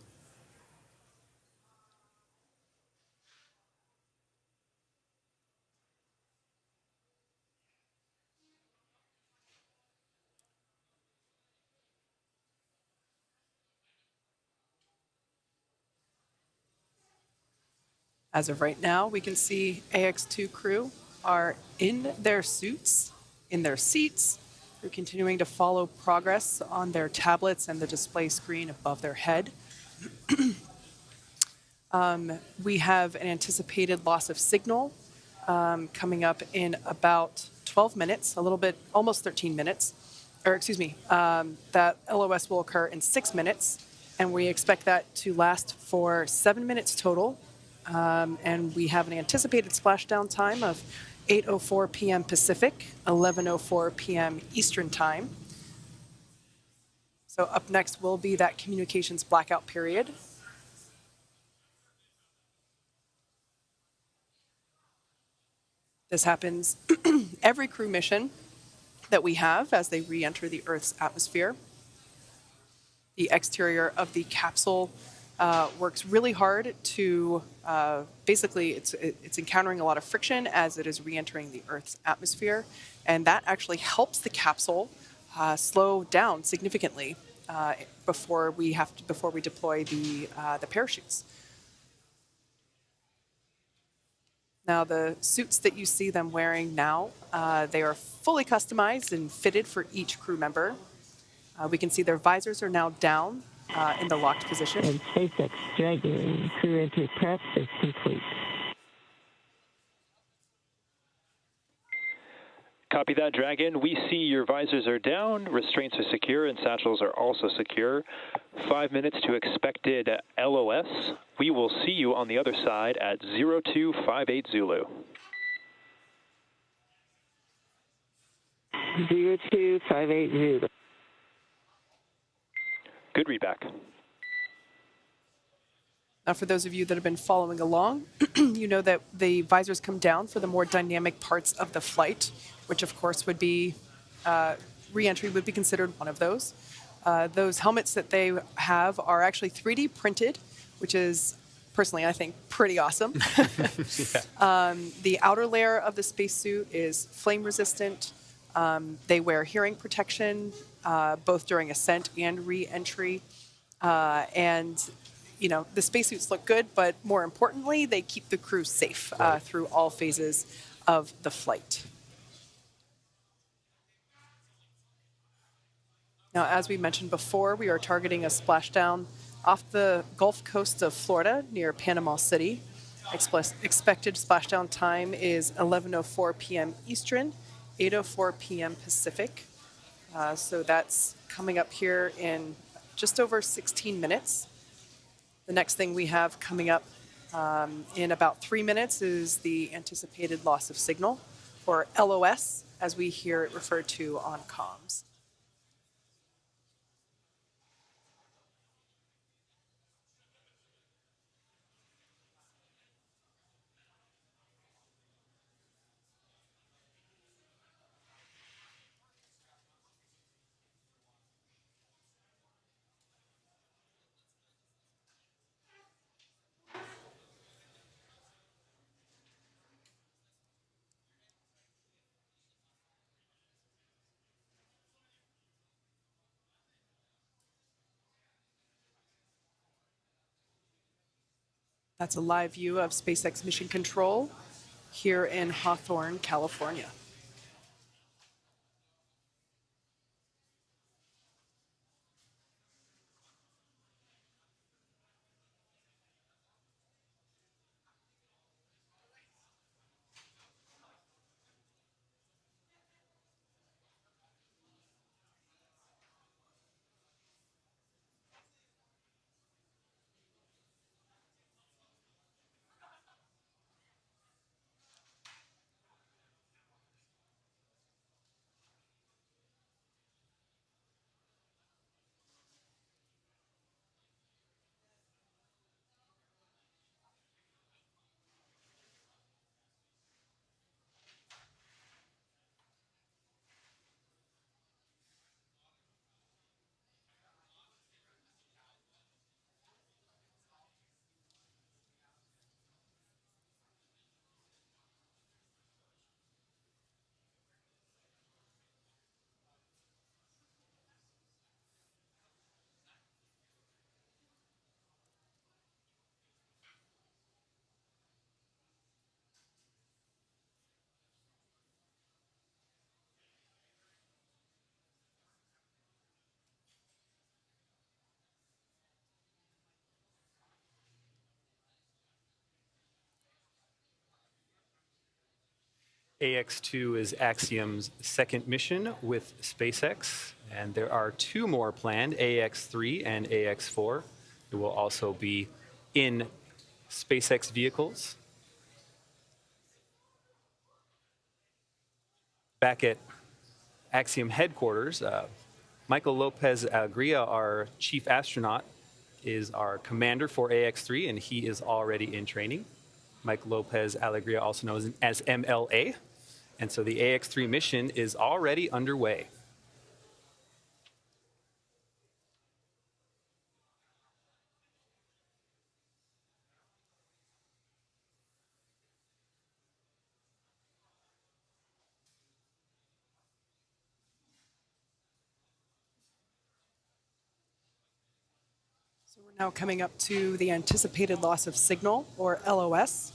As of right now, we can see AX-2 crew are in their suits, in their seats. They're continuing to follow progress on their tablets and the display screen above their head. We have an anticipated loss of signal coming up in about 12 minutes, a little bit, almost 13 minutes. Or excuse me, that LOS will occur in 6 minutes, and we expect that to last for 7 minutes total. And we have an anticipated splashdown time of 8:04 p.m. Pacific, 11:04 p.m. Eastern Time. So up next will be that communications blackout period. This happens every crew mission that we have as they re-enter the Earth's atmosphere. The exterior of the capsule works really hard to, basically it's encountering a lot of friction as it is re-entering the Earth's atmosphere, and that actually helps the capsule slow down significantly before we deploy the parachutes. Now, the suits that you see them wearing now, they are fully customized and fitted for each crew member. We can see their visors are now down in the locked position. And SpaceX Dragon crew entry prep is complete. Copy that, Dragon. We see your visors are down, restraints are secure, and satchels are also secure. 5 minutes to expected LOS. We will see you on the other side at 0258 Zulu. 0258 Zulu. Good readback. Now, for those of you that have been following along, you know that the visors come down for the more dynamic parts of the flight, which of course would be, re-entry would be considered one of those. Those helmets that they have are actually 3D printed, which is, personally, I think, pretty awesome. The outer layer of the spacesuit is flame resistant. They wear hearing protection, both during ascent and re-entry. And you know, the spacesuits look good, but more importantly, they keep the crew safe through all phases of the flight. Now, as we mentioned before, we are targeting a splashdown off the Gulf Coast of Florida near Panama City. Expected splashdown time is 11:04 p.m. Eastern, 8:04 p.m. Pacific. So that's coming up here in just over 16 minutes. The next thing we have coming up in about 3 minutes is the anticipated loss of signal, or LOS, as we hear it referred to on comms. That's a live view of SpaceX Mission Control here in Hawthorne, California. AX-2 is Axiom's second mission with SpaceX, and there are 2 more planned, AX-3 and AX-4. It will also be in SpaceX vehicles. Back at Axiom headquarters, Michael Lopez Alegria, our chief astronaut, is our commander for AX-3, and he is already in training. Mike Lopez Alegria, also known as MLA. And so the AX-3 mission is already underway. So we're now coming up to the anticipated loss of signal, or LOS.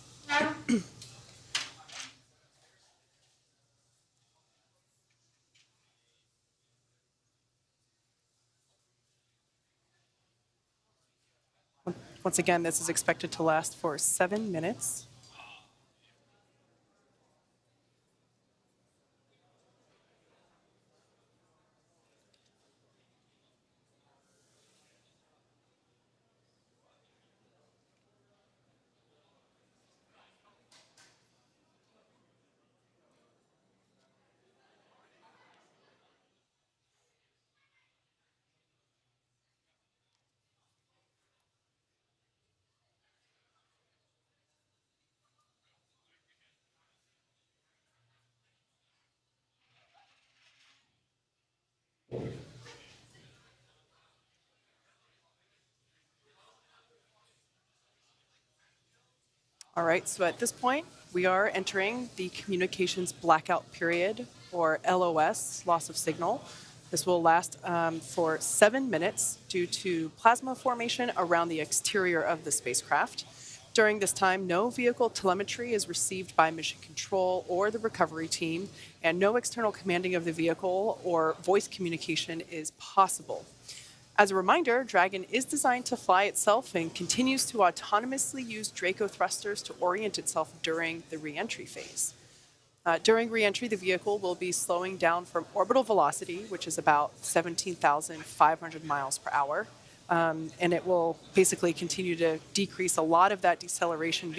Once again, this is expected to last for 7 minutes. All right, so at this point, we are entering the communications blackout period, or LOS, loss of signal. This will last for 7 minutes due to plasma formation around the exterior of the spacecraft. During this time, no vehicle telemetry is received by mission control or the recovery team, and no external commanding of the vehicle or voice communication is possible. As a reminder, Dragon is designed to fly itself and continues to autonomously use Draco thrusters to orient itself during the reentry phase. During reentry, the vehicle will be slowing down from orbital velocity, which is about 17,500 miles per hour, and it will basically continue to decrease a lot of that deceleration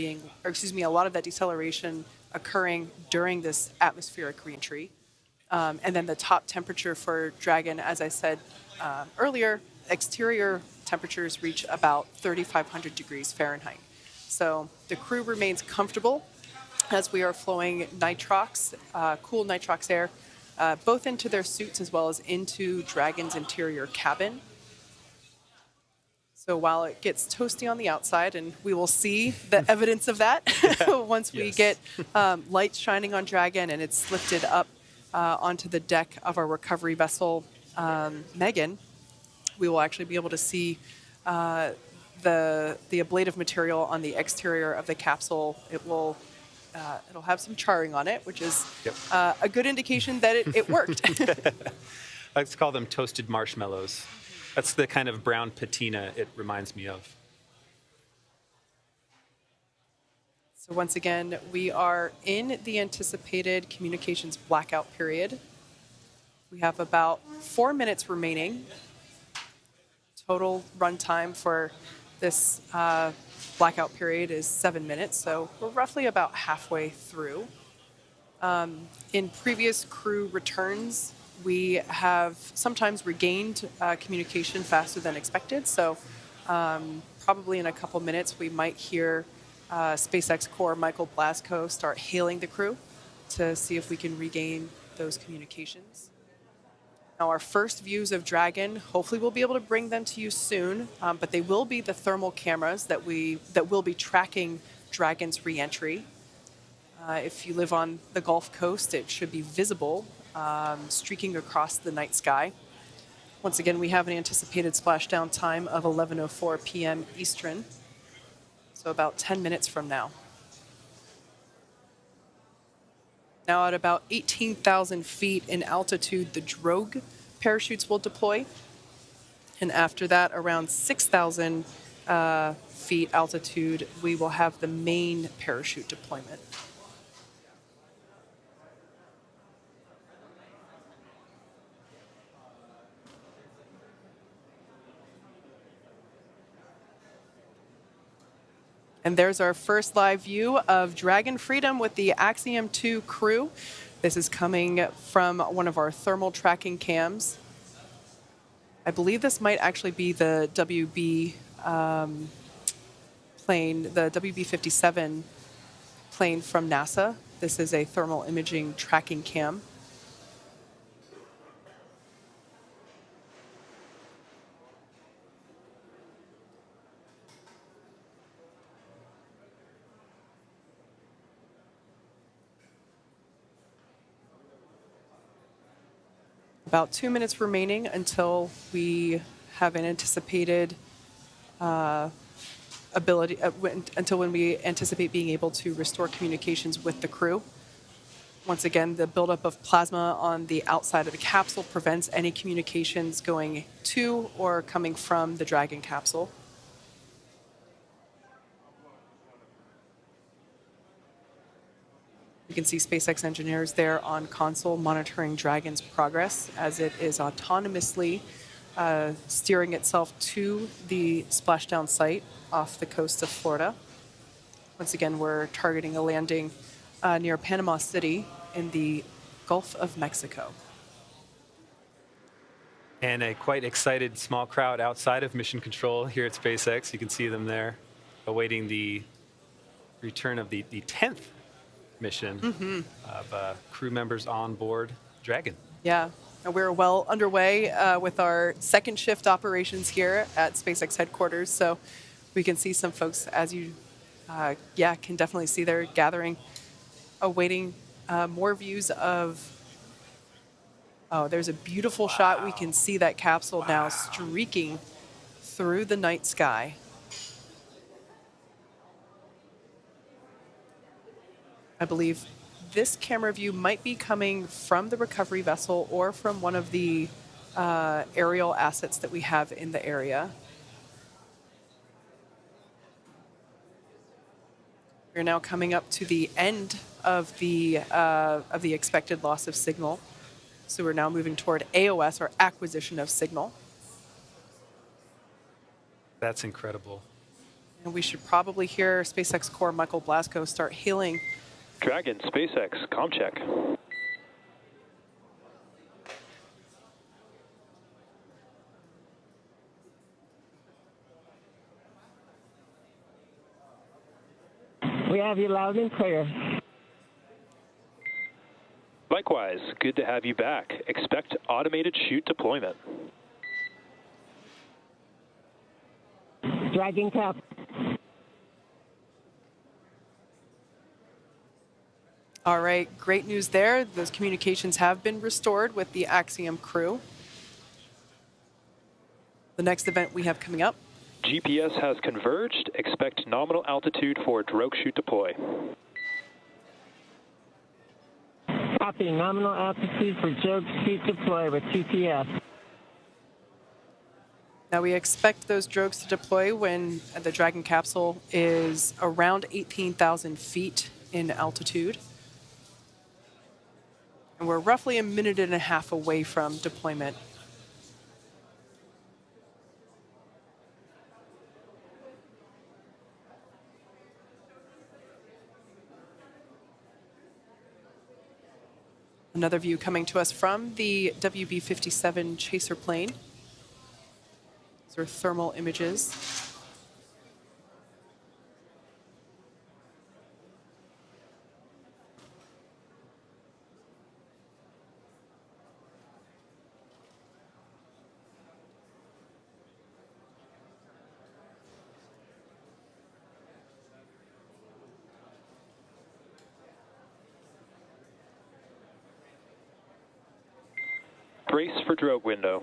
occurring during this atmospheric reentry. And then the top temperature for Dragon, as I said earlier, exterior temperatures reach about 3,500 degrees Fahrenheit. So the crew remains comfortable as we are flowing nitrox, cool nitrox air, both into their suits as well as into Dragon's interior cabin. So while it gets toasty on the outside, and we will see the evidence of that once we get lights shining on Dragon and it's lifted up onto the deck of our recovery vessel, Megan, we will actually be able to see the ablative material on the exterior of the capsule. It'll have some charring on it, which is a good indication that it worked. I like to call them toasted marshmallows. That's the kind of brown patina it reminds me of. So once again, we are in the anticipated communications blackout period. We have about 4 minutes remaining. Total runtime for this blackout period is 7 minutes, so we're roughly about halfway through. In previous crew returns, we have sometimes regained communication faster than expected, so probably in a couple minutes we might hear SpaceX core Michael Blasco start hailing the crew to see if we can regain those communications. Now, our first views of Dragon, hopefully we'll be able to bring them to you soon, but they will be the thermal cameras that will be tracking Dragon's reentry. If you live on the Gulf Coast, it should be visible, streaking across the night sky. Once again, we have an anticipated splashdown time of 11:04 p.m. Eastern, so about 10 minutes from now. Now at about 18,000 feet in altitude, the drogue parachutes will deploy. And after that, around 6,000 feet altitude, we will have the main parachute deployment. And there's our first live view of Dragon Freedom with the Axiom 2 crew. This is coming from one of our thermal tracking cams. I believe this might actually be the WB plane, the WB-57 plane from NASA. This is a thermal imaging tracking cam. About 2 minutes remaining until we have an anticipated until when we anticipate being able to restore communications with the crew. Once again, the buildup of plasma on the outside of the capsule prevents any communications going to or coming from the Dragon capsule. You can see SpaceX engineers there on console monitoring Dragon's progress as it is autonomously steering itself to the splashdown site off the coast of Florida. Once again, we're targeting a landing near Panama City in the Gulf of Mexico. And a quite excited small crowd outside of Mission Control here at SpaceX. You can see them there awaiting the return of the 10th mission of crew members on board Dragon. Yeah, and we're well underway with our second shift operations here at SpaceX headquarters. So we can see some folks, as you, can definitely see they're gathering, awaiting more views of. Oh, there's a beautiful shot. We can see that capsule now streaking through the night sky. I believe this camera view might be coming from the recovery vessel or from one of the aerial assets that we have in the area. We're now coming up to the end of the expected loss of signal. So we're now moving toward AOS, or acquisition of signal. That's incredible. And we should probably hear SpaceX core Michael Blasco start hailing. Dragon, SpaceX, comm check. We have you loud and clear. Likewise, good to have you back. Expect automated chute deployment. Dragon cap. All right, great news there. Those communications have been restored with the Axiom crew. The next event we have coming up. GPS has converged. Expect nominal altitude for drogue chute deploy. Copy. Nominal altitude for drogue chute deploy with GPS. Now we expect those drogues to deploy when the Dragon capsule is around 18,000 feet in altitude. And we're roughly a minute and a half away from deployment. Another view coming to us from the WB-57 chaser plane. These are thermal images. Brace for drogue window.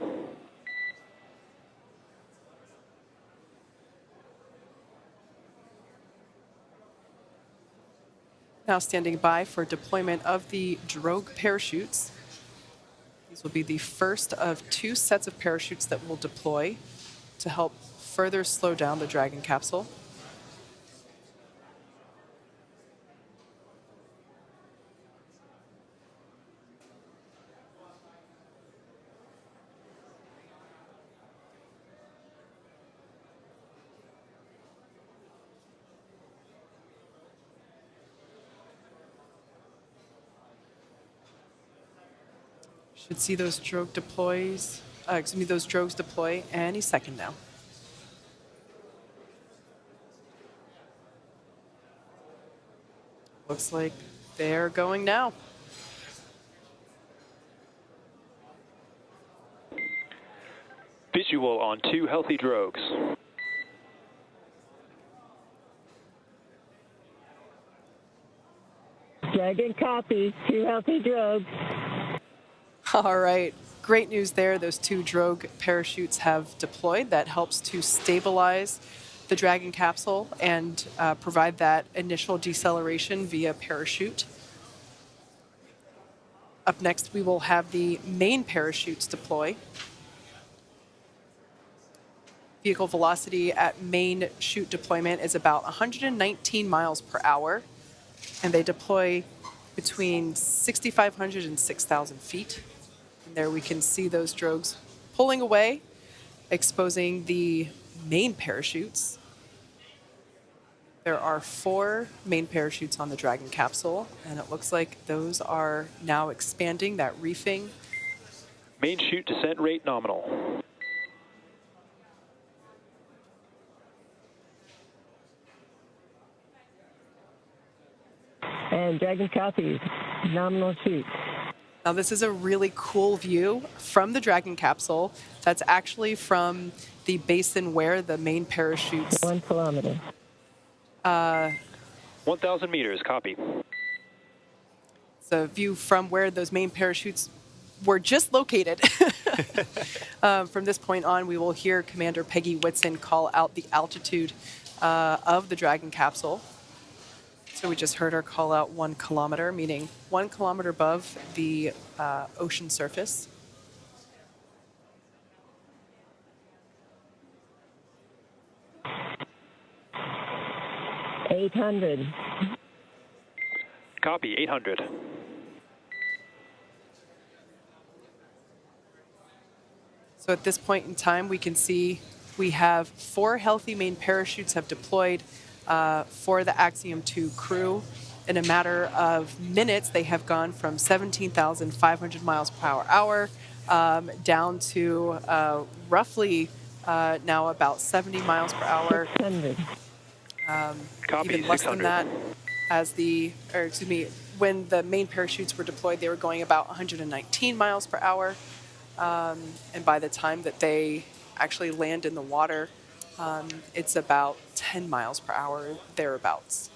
Now standing by for deployment of the drogue parachutes. These will be the first of two sets of parachutes that will deploy to help further slow down the Dragon capsule. Should see those drogue those drogues deploy any second now. Looks like they're going now. Visual on 2 healthy drogues. Dragon copy. 2 healthy drogues. All right, great news there. Those 2 drogue parachutes have deployed. That helps to stabilize the Dragon capsule and provide that initial deceleration via parachute. Up next, we will have the main parachutes deploy. Vehicle velocity at main chute deployment is about 119 miles per hour, and they deploy between 6,500 and 6,000 feet. And there we can see those drogues pulling away, exposing the main parachutes. There are 4 main parachutes on the Dragon capsule, and it looks like those are now expanding, that reefing. Main chute descent rate nominal. And Dragon copies. Nominal chute. Now this is a really cool view from the Dragon capsule. That's actually from the basin where the main parachutes... 1 kilometer. 1,000 meters, copy. It's a view from where those main parachutes were just located. From this point on, we will hear Commander Peggy Whitson call out the altitude of the Dragon capsule. So we just heard her call out 1 kilometer, meaning 1 kilometer above the ocean surface. $800. Copy, 800. So at this point in time, we can see we have 4 healthy main parachutes have deployed for the Axiom 2 crew. In a matter of minutes, they have gone from 17,500 miles per hour down to roughly now about 70 miles per hour. 600. Copy, Even less 600. than that, when the main parachutes were deployed, they were going about 119 miles per hour. And by the time that they actually land in the water, it's about 10 miles per hour, thereabouts.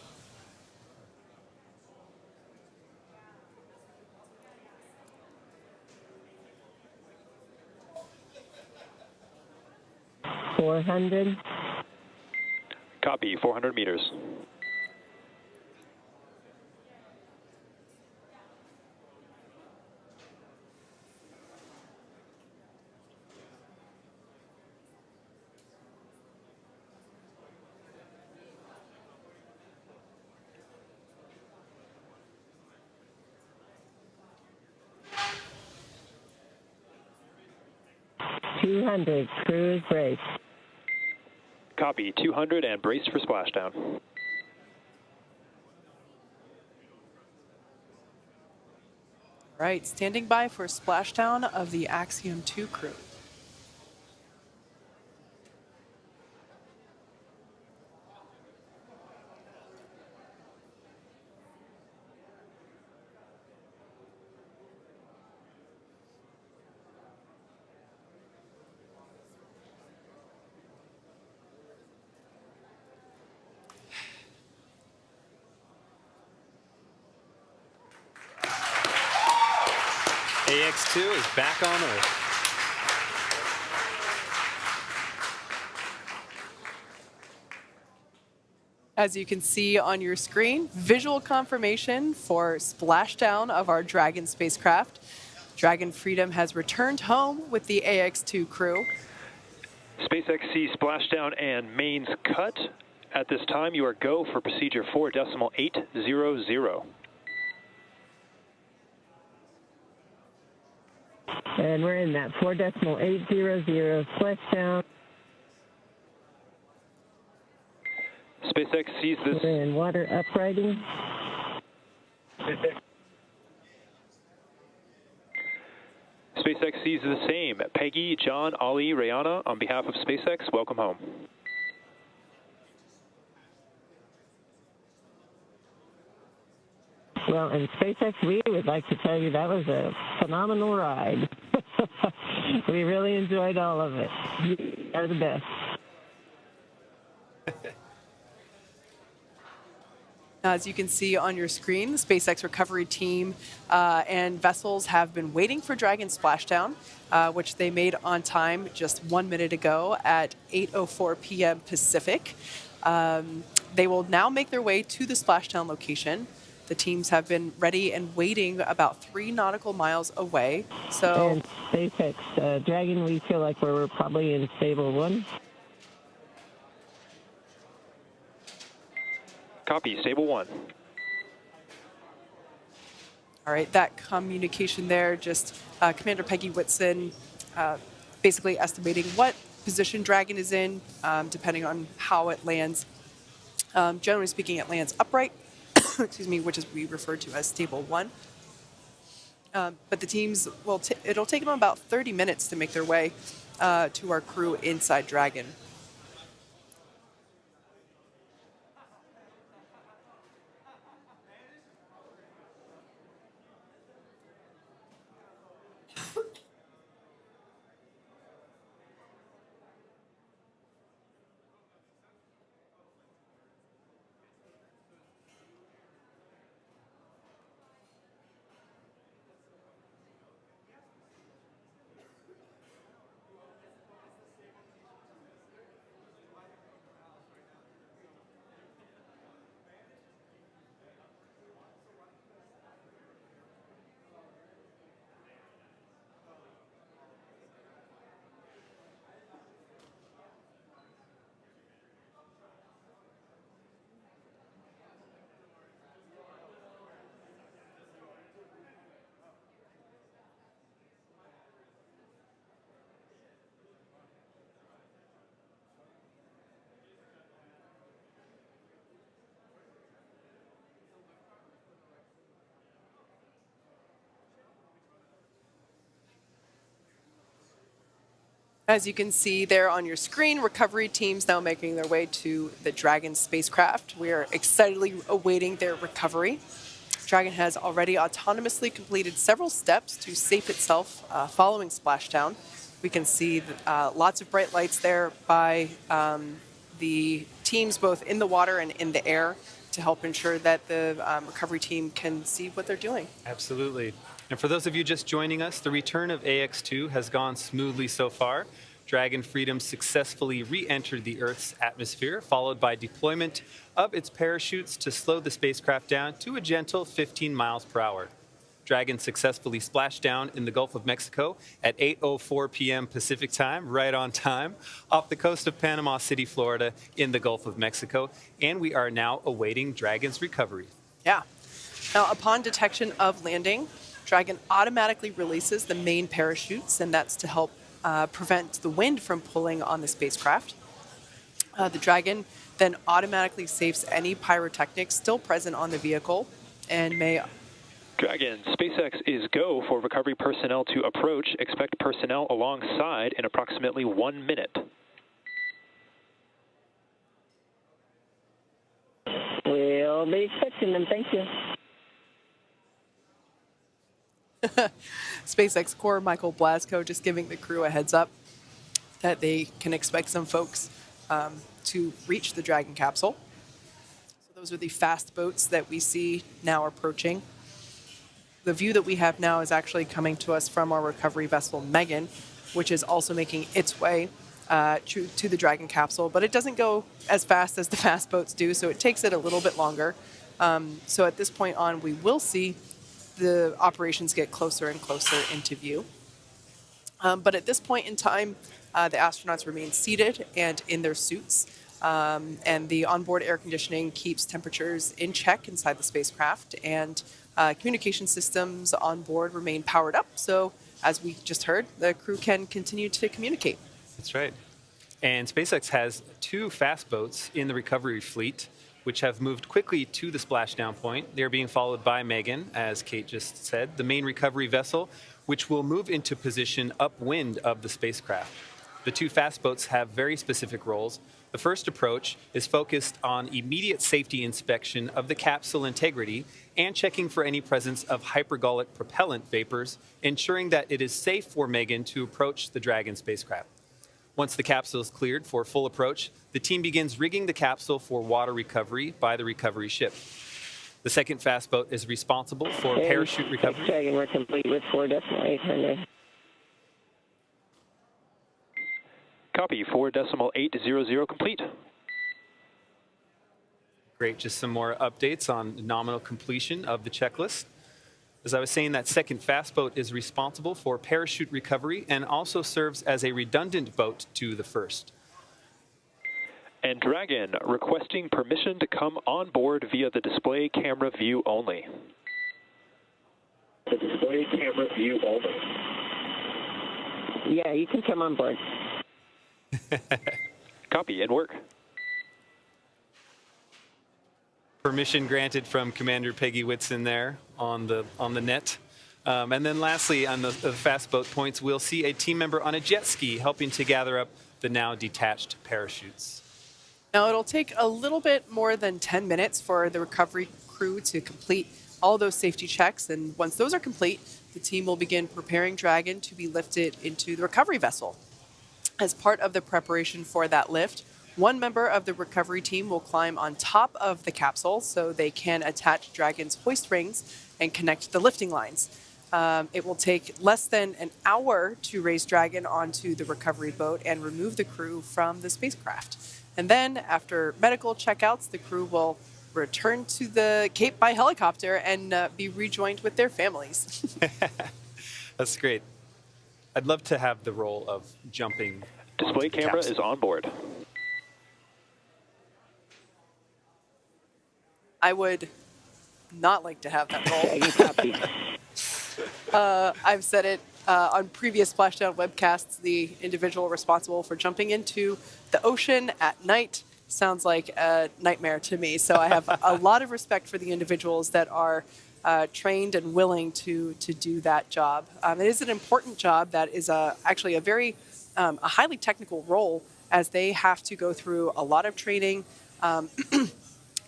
$400. Copy, 400 meters. $200. Crew is braced. Copy, 200 and braced for splashdown. All right, standing by for splashdown of the Axiom 2 crew. AX-2 is back on Earth. As you can see on your screen, visual confirmation for splashdown of our Dragon spacecraft. Dragon Freedom has returned home with the AX-2 crew. SpaceX sees splashdown and mains cut. At this time, you are go for procedure 4.800. And we're in that 4.800 splashdown. SpaceX sees this. We're in water uprighting. SpaceX sees the same. Peggy, John, Ali, Rayana, on behalf of SpaceX, welcome home. Well, in SpaceX, we would like to tell you that was a phenomenal ride. We really enjoyed all of it. You are the best. As you can see on your screen, the SpaceX recovery team and vessels have been waiting for Dragon splashdown, which they made on time just 1 minute ago at 8:04 p.m. Pacific. They will now make their way to the splashdown location. The teams have been ready and waiting about 3 nautical miles away. So, And SpaceX Dragon, we feel like we're probably in stable 1. Copy, stable 1. All right, that communication there, just Commander Peggy Whitson basically estimating what position Dragon is in, depending on how it lands. Generally speaking, it lands upright, excuse me, which is we refer to as stable 1. But the teams will it'll take them about 30 minutes to make their way to our crew inside Dragon. As you can see there on your screen, recovery teams now making their way to the Dragon spacecraft. We are excitedly awaiting their recovery. Dragon has already autonomously completed several steps to safe itself following splashdown. We can see lots of bright lights there by the teams both in the water and in the air to help ensure that the recovery team can see what they're doing. Absolutely. And for those of you just joining us, the return of AX-2 has gone smoothly so far. Dragon Freedom successfully re-entered the Earth's atmosphere, followed by deployment of its parachutes to slow the spacecraft down to a gentle 15 miles per hour. Dragon successfully splashed down in the Gulf of Mexico at 8:04 p.m. Pacific time, right on time, off the coast of Panama City, Florida, in the Gulf of Mexico, and we are now awaiting Dragon's recovery. Yeah. Now, upon detection of landing, Dragon automatically releases the main parachutes, and that's to help prevent the wind from pulling on the spacecraft. The Dragon then automatically saves any pyrotechnics still present on the vehicle and may... Dragon, SpaceX is go for recovery personnel to approach. Expect personnel alongside in approximately 1 minute. We'll be expecting them, thank you. SpaceX core Michael Blasco just giving the crew a heads up that they can expect some folks to reach the Dragon capsule. So those are the fast boats that we see now approaching. The view that we have now is actually coming to us from our recovery vessel Megan, which is also making its way to the Dragon capsule, but it doesn't go as fast as the fast boats do, so it takes it a little bit longer. So at this point on, we will see the operations get closer and closer into view. But at this point in time, the astronauts remain seated and in their suits, and the onboard air conditioning keeps temperatures in check inside the spacecraft, and communication systems on board remain powered up. So as we just heard, the crew can continue to communicate. That's right. And SpaceX has 2 fast boats in the recovery fleet, which have moved quickly to the splashdown point. They're being followed by Megan, as Kate just said, the main recovery vessel, which will move into position upwind of the spacecraft. The 2 fast boats have very specific roles. The first approach is focused on immediate safety inspection of the capsule integrity and checking for any presence of hypergolic propellant vapors, ensuring that it is safe for Megan to approach the Dragon spacecraft. Once the capsule is cleared for full approach, the team begins rigging the capsule for water recovery by the recovery ship. The second fast boat is responsible for parachute recovery. Dragon, we're complete with 4.800. Copy, 4.800 complete. Great, just some more updates on nominal completion of the checklist. As I was saying, that second fast boat is responsible for parachute recovery and also serves as a redundant boat to the first. And Dragon, requesting permission to come on board via the display camera view only. The display camera view only. Yeah, you can come on board. Copy, and work. Permission granted from Commander Peggy Whitson there on the net. And then lastly, on the fast boat points, we'll see a team member on a jet ski helping to gather up the now detached parachutes. Now, it'll take a little bit more than 10 minutes for the recovery crew to complete all those safety checks. And once those are complete, the team will begin preparing Dragon to be lifted into the recovery vessel. As part of the preparation for that lift, one member of the recovery team will climb on top of the capsule so they can attach Dragon's hoist rings and connect the lifting lines. It will take less than an hour to raise Dragon onto the recovery boat and remove the crew from the spacecraft. And then, after medical checkouts, the crew will return to the Cape by helicopter and be rejoined with their families. That's great. I'd love to have the role of jumping. Display camera is on board. I would not like to have that role. I've said it on previous Splashdown webcasts, the individual responsible for jumping into the ocean at night sounds like a nightmare to me. So I have a lot of respect for the individuals that are trained and willing to do that job. It is an important job that is actually a very a highly technical role, as they have to go through a lot of training.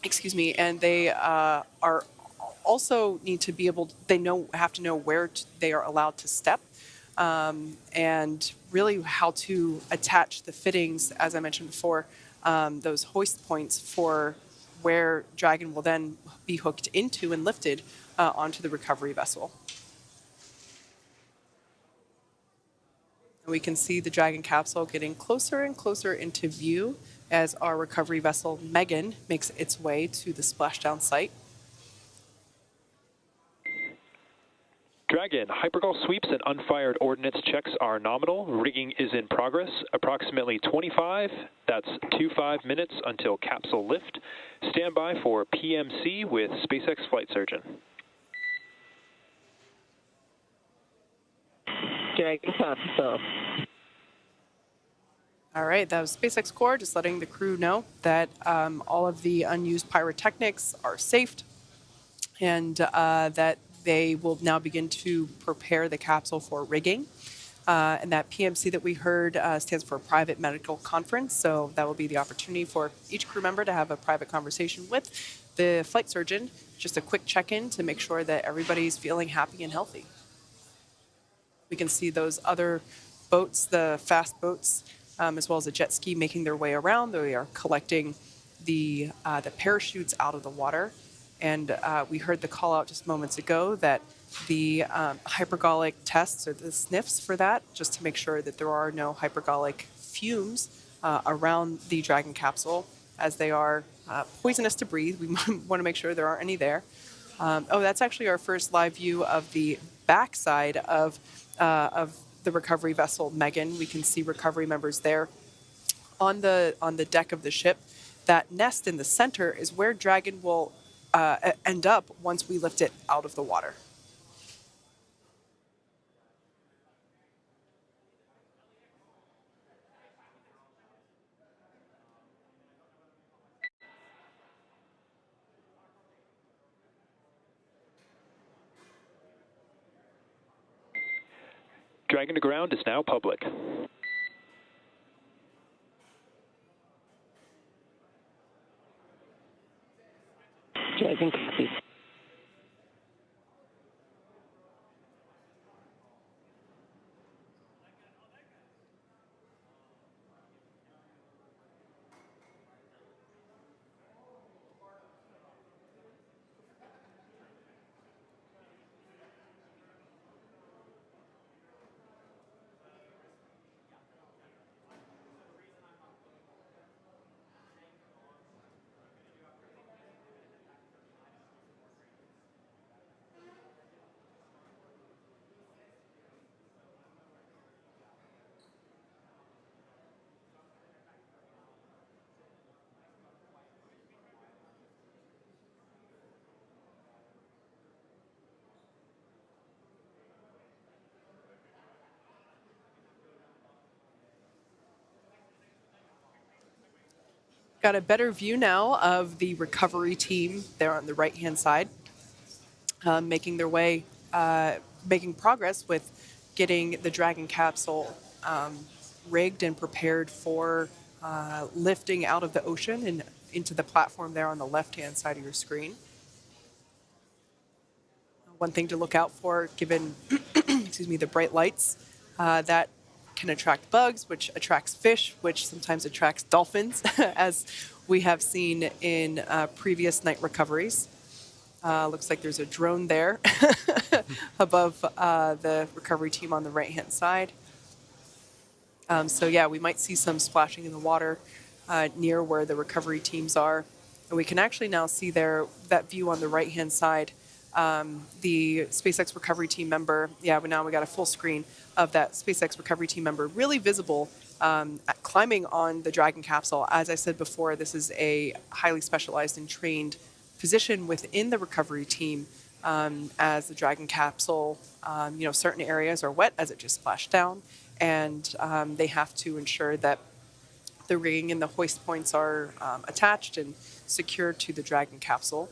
Excuse me, and they are also need to be able. Have to know where they are allowed to step, and really how to attach the fittings, as I mentioned before, those hoist points for where Dragon will then be hooked into and lifted onto the recovery vessel. We can see the Dragon capsule getting closer and closer into view as our recovery vessel, Megan, makes its way to the splashdown site. Dragon, hypergol sweeps and unfired ordnance checks are nominal. Rigging is in progress. Approximately 25, that's 25 minutes until capsule lift. Stand by for PMC with SpaceX flight surgeon. Dragon capsule. All right, that was SpaceX Core, just letting the crew know that all of the unused pyrotechnics are safe, and that they will now begin to prepare the capsule for rigging. And that PMC that we heard stands for Private Medical Conference, so that will be the opportunity for each crew member to have a private conversation with the flight surgeon, just a quick check-in to make sure that everybody's feeling happy and healthy. We can see those other boats, the fast boats, as well as a jet ski, making their way around. They are collecting the parachutes out of the water. And we heard the call out just moments ago that the hypergolic tests, or the sniffs for that, just to make sure that there are no hypergolic fumes around the Dragon capsule, as they are poisonous to breathe. We want to make sure there aren't any there. That's actually our first live view of the backside of the recovery vessel, Megan. We can see recovery members there on the deck of the ship. That nest in the center is where Dragon will end up once we lift it out of the water. Dragon to ground is now public. Dragon copy. Got a better view now of the recovery team there on the right-hand side, making their way, making progress with getting the Dragon capsule rigged and prepared for lifting out of the ocean and into the platform there on the left-hand side of your screen. One thing to look out for, given excuse me, the bright lights, that can attract bugs, which attracts fish, which sometimes attracts dolphins, as we have seen in previous night recoveries. Looks like there's a drone there above the recovery team on the right-hand side. So yeah, we might see some splashing in the water near where the recovery teams are. And we can actually now see there, that view on the right-hand side, the SpaceX recovery team member. Yeah, but now we got a full screen of that SpaceX recovery team member, really visible, climbing on the Dragon capsule. As I said before, this is a highly specialized and trained position within the recovery team, as the Dragon capsule, certain areas are wet as it just splashed down, and they have to ensure that the rigging and the hoist points are attached and secured to the Dragon capsule.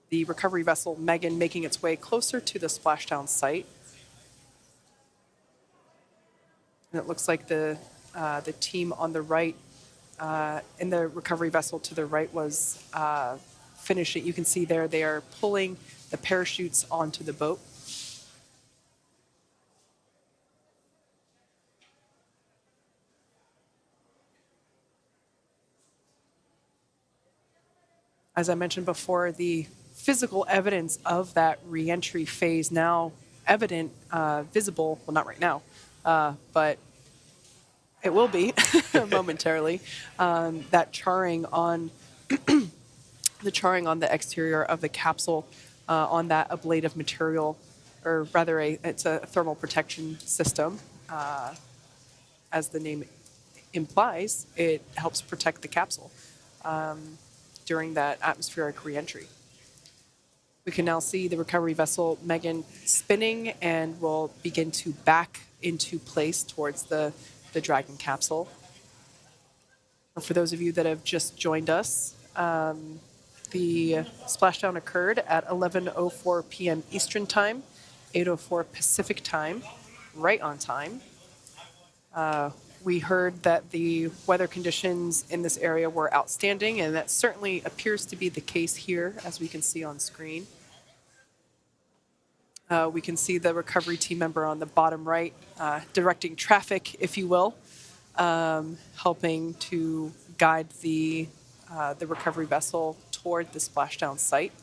The recovery vessel Megan making its way closer to the splashdown site. And it looks like the team on the right, in the recovery vessel to the right, was finishing. You can see there they are pulling the parachutes onto the boat. As I mentioned before, the physical evidence of that reentry phase now evident, visible, well, not right now, but it will be momentarily, that charring on the charring on the exterior of the capsule, on that ablative material, or rather it's a thermal protection system. As the name implies, it helps protect the capsule during that atmospheric reentry. We can now see the recovery vessel Megan spinning and will begin to back into place towards the Dragon capsule. And for those of you that have just joined us, the splashdown occurred at 11:04 p.m. Eastern Time, 8:04 Pacific Time, right on time. We heard that the weather conditions in this area were outstanding, and that certainly appears to be the case here, as we can see on screen. We can see the recovery team member on the bottom right, directing traffic, if you will, helping to guide the recovery vessel toward the splashdown site.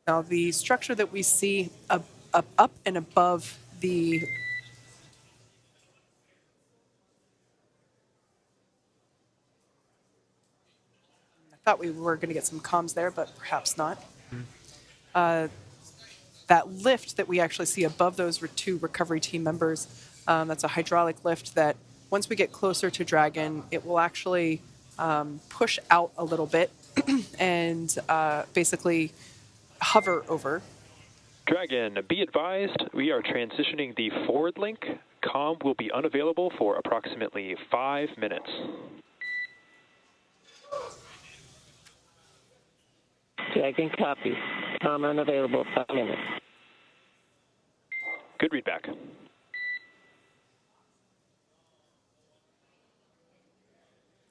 Now, the structure that we see up and above the I thought we were going to get some comms there, but perhaps not. That lift that we actually see above those two recovery team members, that's a hydraulic lift that once we get closer to Dragon, it will actually push out a little bit and basically hover over. Dragon, be advised, we are transitioning the forward link. Comm will be unavailable for approximately 5 minutes. Dragon copy. Comm unavailable, 5 minutes. Good readback.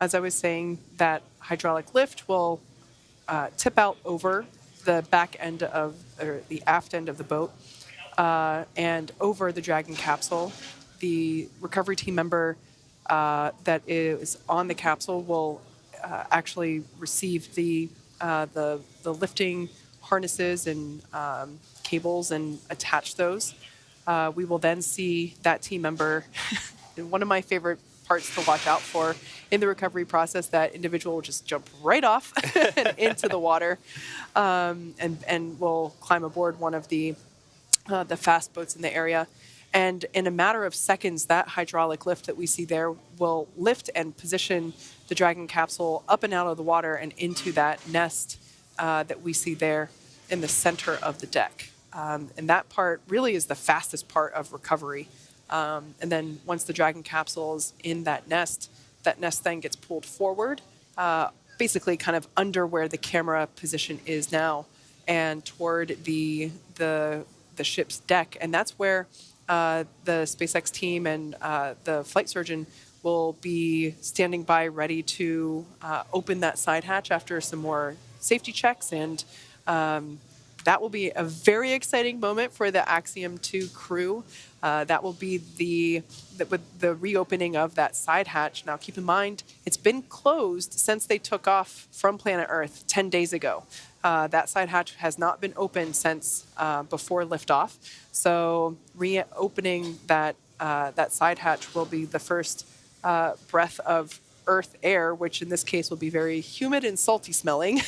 As I was saying, that hydraulic lift will tip out over the back end of, or the aft end of the boat, and over the Dragon capsule. The recovery team member that is on the capsule will actually receive the lifting harnesses and cables and attach those. We will then see that team member, one of my favorite parts to watch out for in the recovery process, that individual will just jump right off and into the water, and will climb aboard one of the fast boats in the area. And in a matter of seconds, that hydraulic lift that we see there will lift and position the Dragon capsule up and out of the water and into that nest that we see there in the center of the deck. And that part really is the fastest part of recovery. And then once the Dragon capsule is in that nest then gets pulled forward, basically kind of under where the camera position is now, and toward the ship's deck. And that's where the SpaceX team and the flight surgeon will be standing by, ready to open that side hatch after some more safety checks. And that will be a very exciting moment for the Axiom 2 crew. That will be with the reopening of that side hatch. Now, keep in mind, it's been closed since they took off from planet Earth 10 days ago. That side hatch has not been opened since before liftoff. So reopening that side hatch will be the first breath of Earth air, which in this case will be very humid and salty smelling,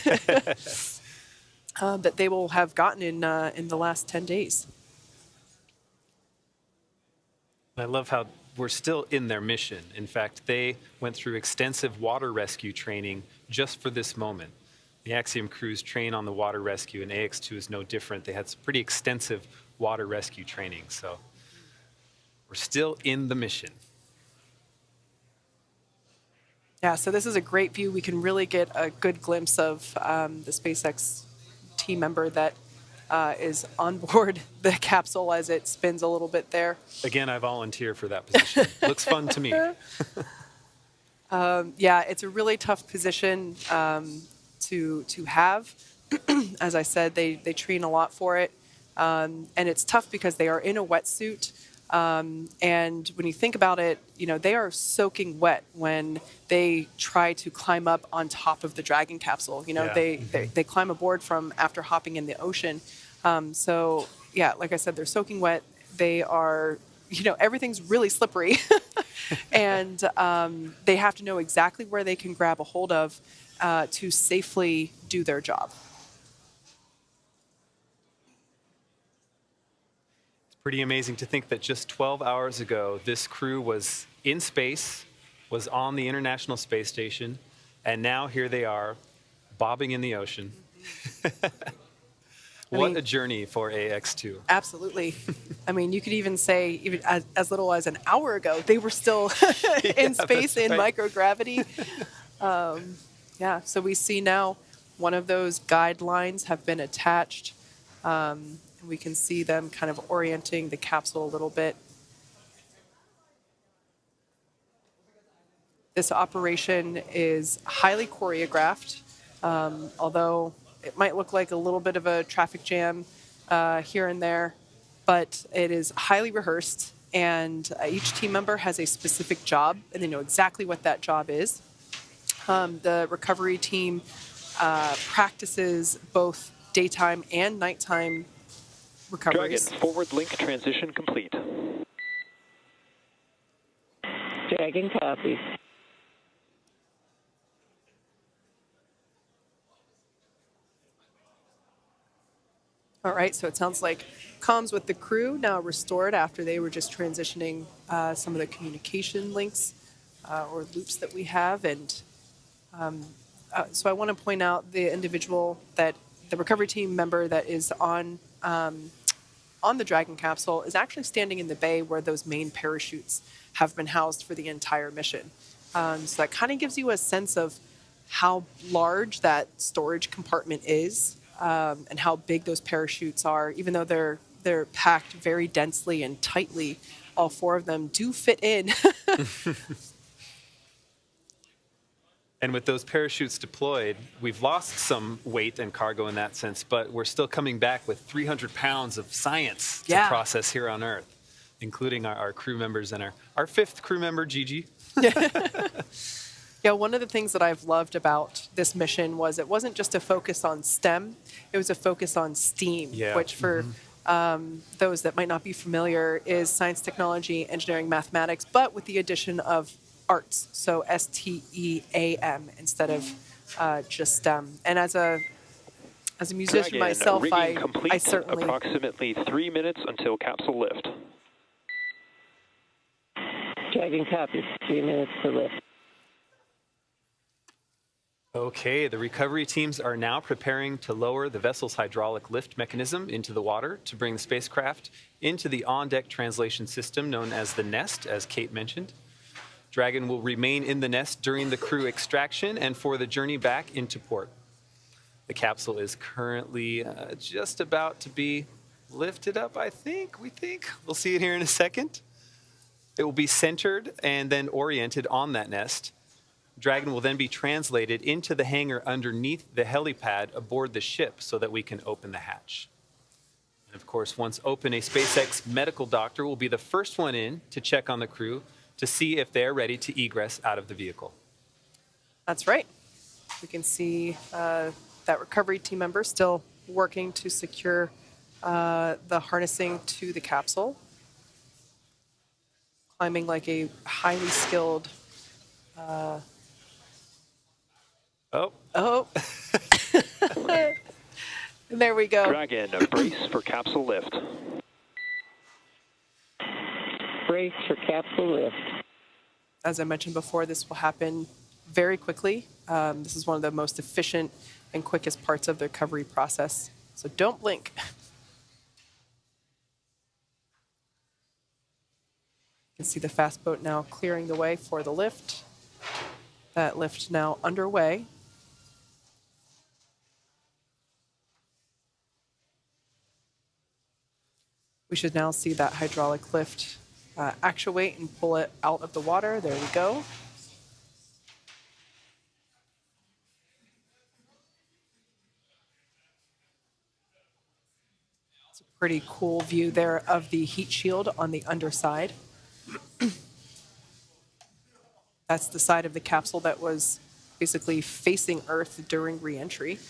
that they will have gotten in the last 10 days. I love how we're still in their mission. In fact, they went through extensive water rescue training just for this moment. The Axiom crews train on the water rescue, and AX-2 is no different. They had some pretty extensive water rescue training, so we're still in the mission. Yeah, so this is a great view. We can really get a good glimpse of the SpaceX team member that is on board the capsule as it spins a little bit there. Again, I volunteer for that position. Looks fun to me. Yeah, it's a really tough position to have. As I said, they train a lot for it. And it's tough because they are in a wetsuit. And when you think about it, they are soaking wet when they try to climb up on top of the Dragon capsule. They climb aboard from after hopping in the ocean. So yeah, like I said, they're soaking wet. They are, everything's really slippery. And they have to know exactly where they can grab a hold of to safely do their job. Pretty amazing to think that just 12 hours ago, this crew was in space, was on the International Space Station, and now here they are, bobbing in the ocean. What a journey for AX-2. Absolutely. I mean, you could even say, even as little as an hour ago, they were still in space in microgravity. Yeah, so we see now one of those guidelines have been attached. We can see them kind of orienting the capsule a little bit. This operation is highly choreographed, although it might look like a little bit of a traffic jam here and there, but it is highly rehearsed, and each team member has a specific job, and they know exactly what that job is. The recovery team practices both daytime and nighttime recoveries. Dragon, forward link transition complete. Dragon copies. All right, so it sounds like comms with the crew now restored after they were just transitioning some of the communication links or loops that we have. And so I want to point out the individual the recovery team member that is on the Dragon capsule is actually standing in the bay where those main parachutes have been housed for the entire mission. So that kind of gives you a sense of how large that storage compartment is and how big those parachutes are. Even though they're packed very densely and tightly, all four of them do fit in. And with those parachutes deployed, we've lost some weight and cargo in that sense, but we're still coming back with 300 pounds of science to process here on Earth, including our crew members and our fifth crew member, Gigi. Yeah, one of the things that I've loved about this mission was it wasn't just a focus on STEM, it was a focus on STEAM, which for those that might not be familiar is science, technology, engineering, mathematics, but with the addition of arts, so STEAM instead of just STEM. And as a musician Dragon, myself, I certainly... Approximately 3 minutes until capsule lift. Dragon copies. 3 minutes to lift. Okay, the recovery teams are now preparing to lower the vessel's hydraulic lift mechanism into the water to bring the spacecraft into the on-deck translation system known as the nest, as Kate mentioned. Dragon will remain in the nest during the crew extraction and for the journey back into port. The capsule is currently just about to be lifted up, we think. We'll see it here in a second. It will be centered and then oriented on that nest. Dragon will then be translated into the hangar underneath the helipad aboard the ship so that we can open the hatch. And of course, once open, a SpaceX medical doctor will be the first one in to check on the crew to see if they're ready to egress out of the vehicle. That's right. We can see that recovery team member still working to secure the harnessing to the capsule. Climbing like a highly skilled... Oh. There we go. Dragon, brace for capsule lift. Brace for capsule lift. As I mentioned before, this will happen very quickly. This is one of the most efficient and quickest parts of the recovery process. So don't blink. You can see the fast boat now clearing the way for the lift. That lift now underway. We should now see that hydraulic lift actuate and pull it out of the water. There we go. It's a pretty cool view there of the heat shield on the underside. That's the side of the capsule that was basically facing Earth during re-entry.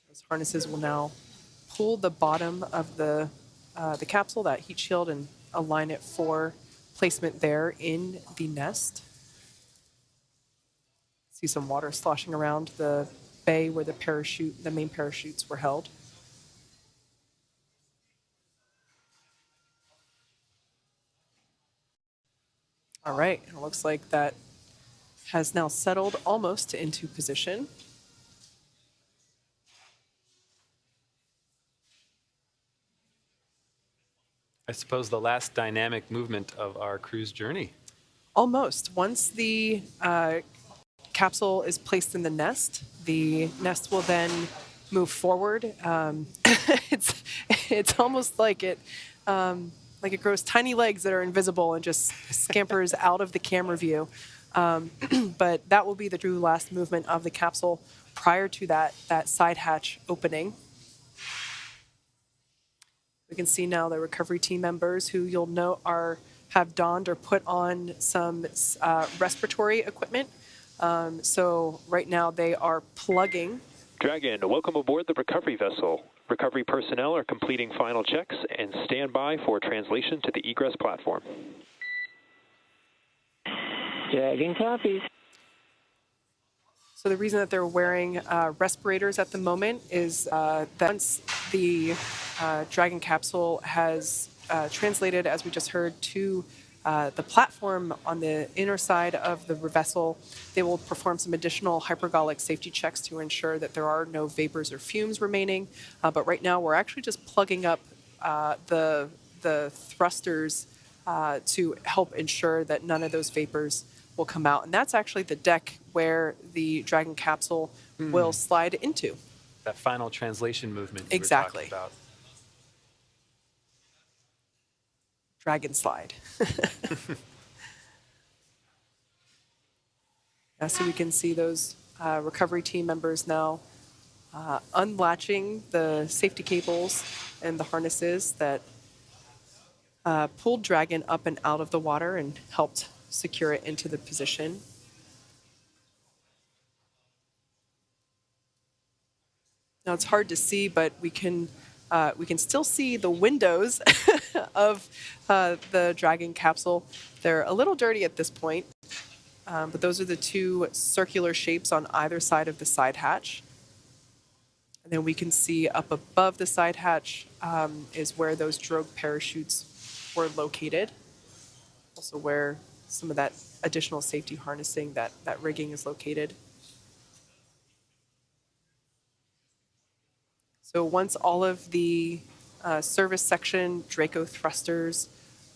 Those harnesses will now pull the bottom of the capsule, that heat shield, and align it for placement there in the nest. See some water sloshing around the bay where the main parachutes were held. All right, it looks like that has now settled almost into position. I suppose the last dynamic movement of our cruise journey. Almost. Once the capsule is placed in the nest will then move forward. It's almost like it grows tiny legs that are invisible and just scampers out of the camera view. But that will be the true last movement of the capsule prior to that side hatch opening. We can see now the recovery team members who you'll note have donned or put on some respiratory equipment. So right now they are plugging. Dragon, welcome aboard the recovery vessel. Recovery personnel are completing final checks and stand by for translation to the egress platform. Dragon copies. So the reason that they're wearing respirators at the moment is that once the Dragon capsule has translated, as we just heard, to the platform on the inner side of the vessel, they will perform some additional hypergolic safety checks to ensure that there are no vapors or fumes remaining. But right now, we're actually just plugging up the thrusters to help ensure that none of those vapors will come out. And that's actually the deck where the Dragon capsule will slide into. That final translation movement you Exactly. were talking about. Dragon slide. So we can see those recovery team members now unlatching the safety cables and the harnesses that pulled Dragon up and out of the water and helped secure it into the position. Now it's hard to see, but we can still see the windows of the Dragon capsule. They're a little dirty at this point, but those are the two circular shapes on either side of the side hatch. And then we can see up above the side hatch is where those drogue parachutes were located. Also where some of that additional safety harnessing that rigging is located. So once all of the service section Draco thrusters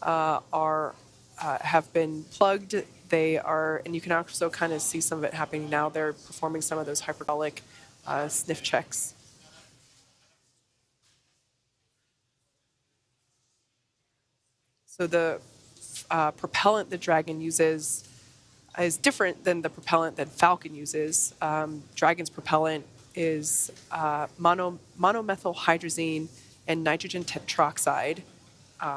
have been plugged, they are, and you can also kind of see some of it happening now. They're performing some of those hypergolic sniff checks. So the propellant the Dragon uses is different than the propellant that Falcon uses. Dragon's propellant is monomethyl hydrazine and nitrogen tetroxide,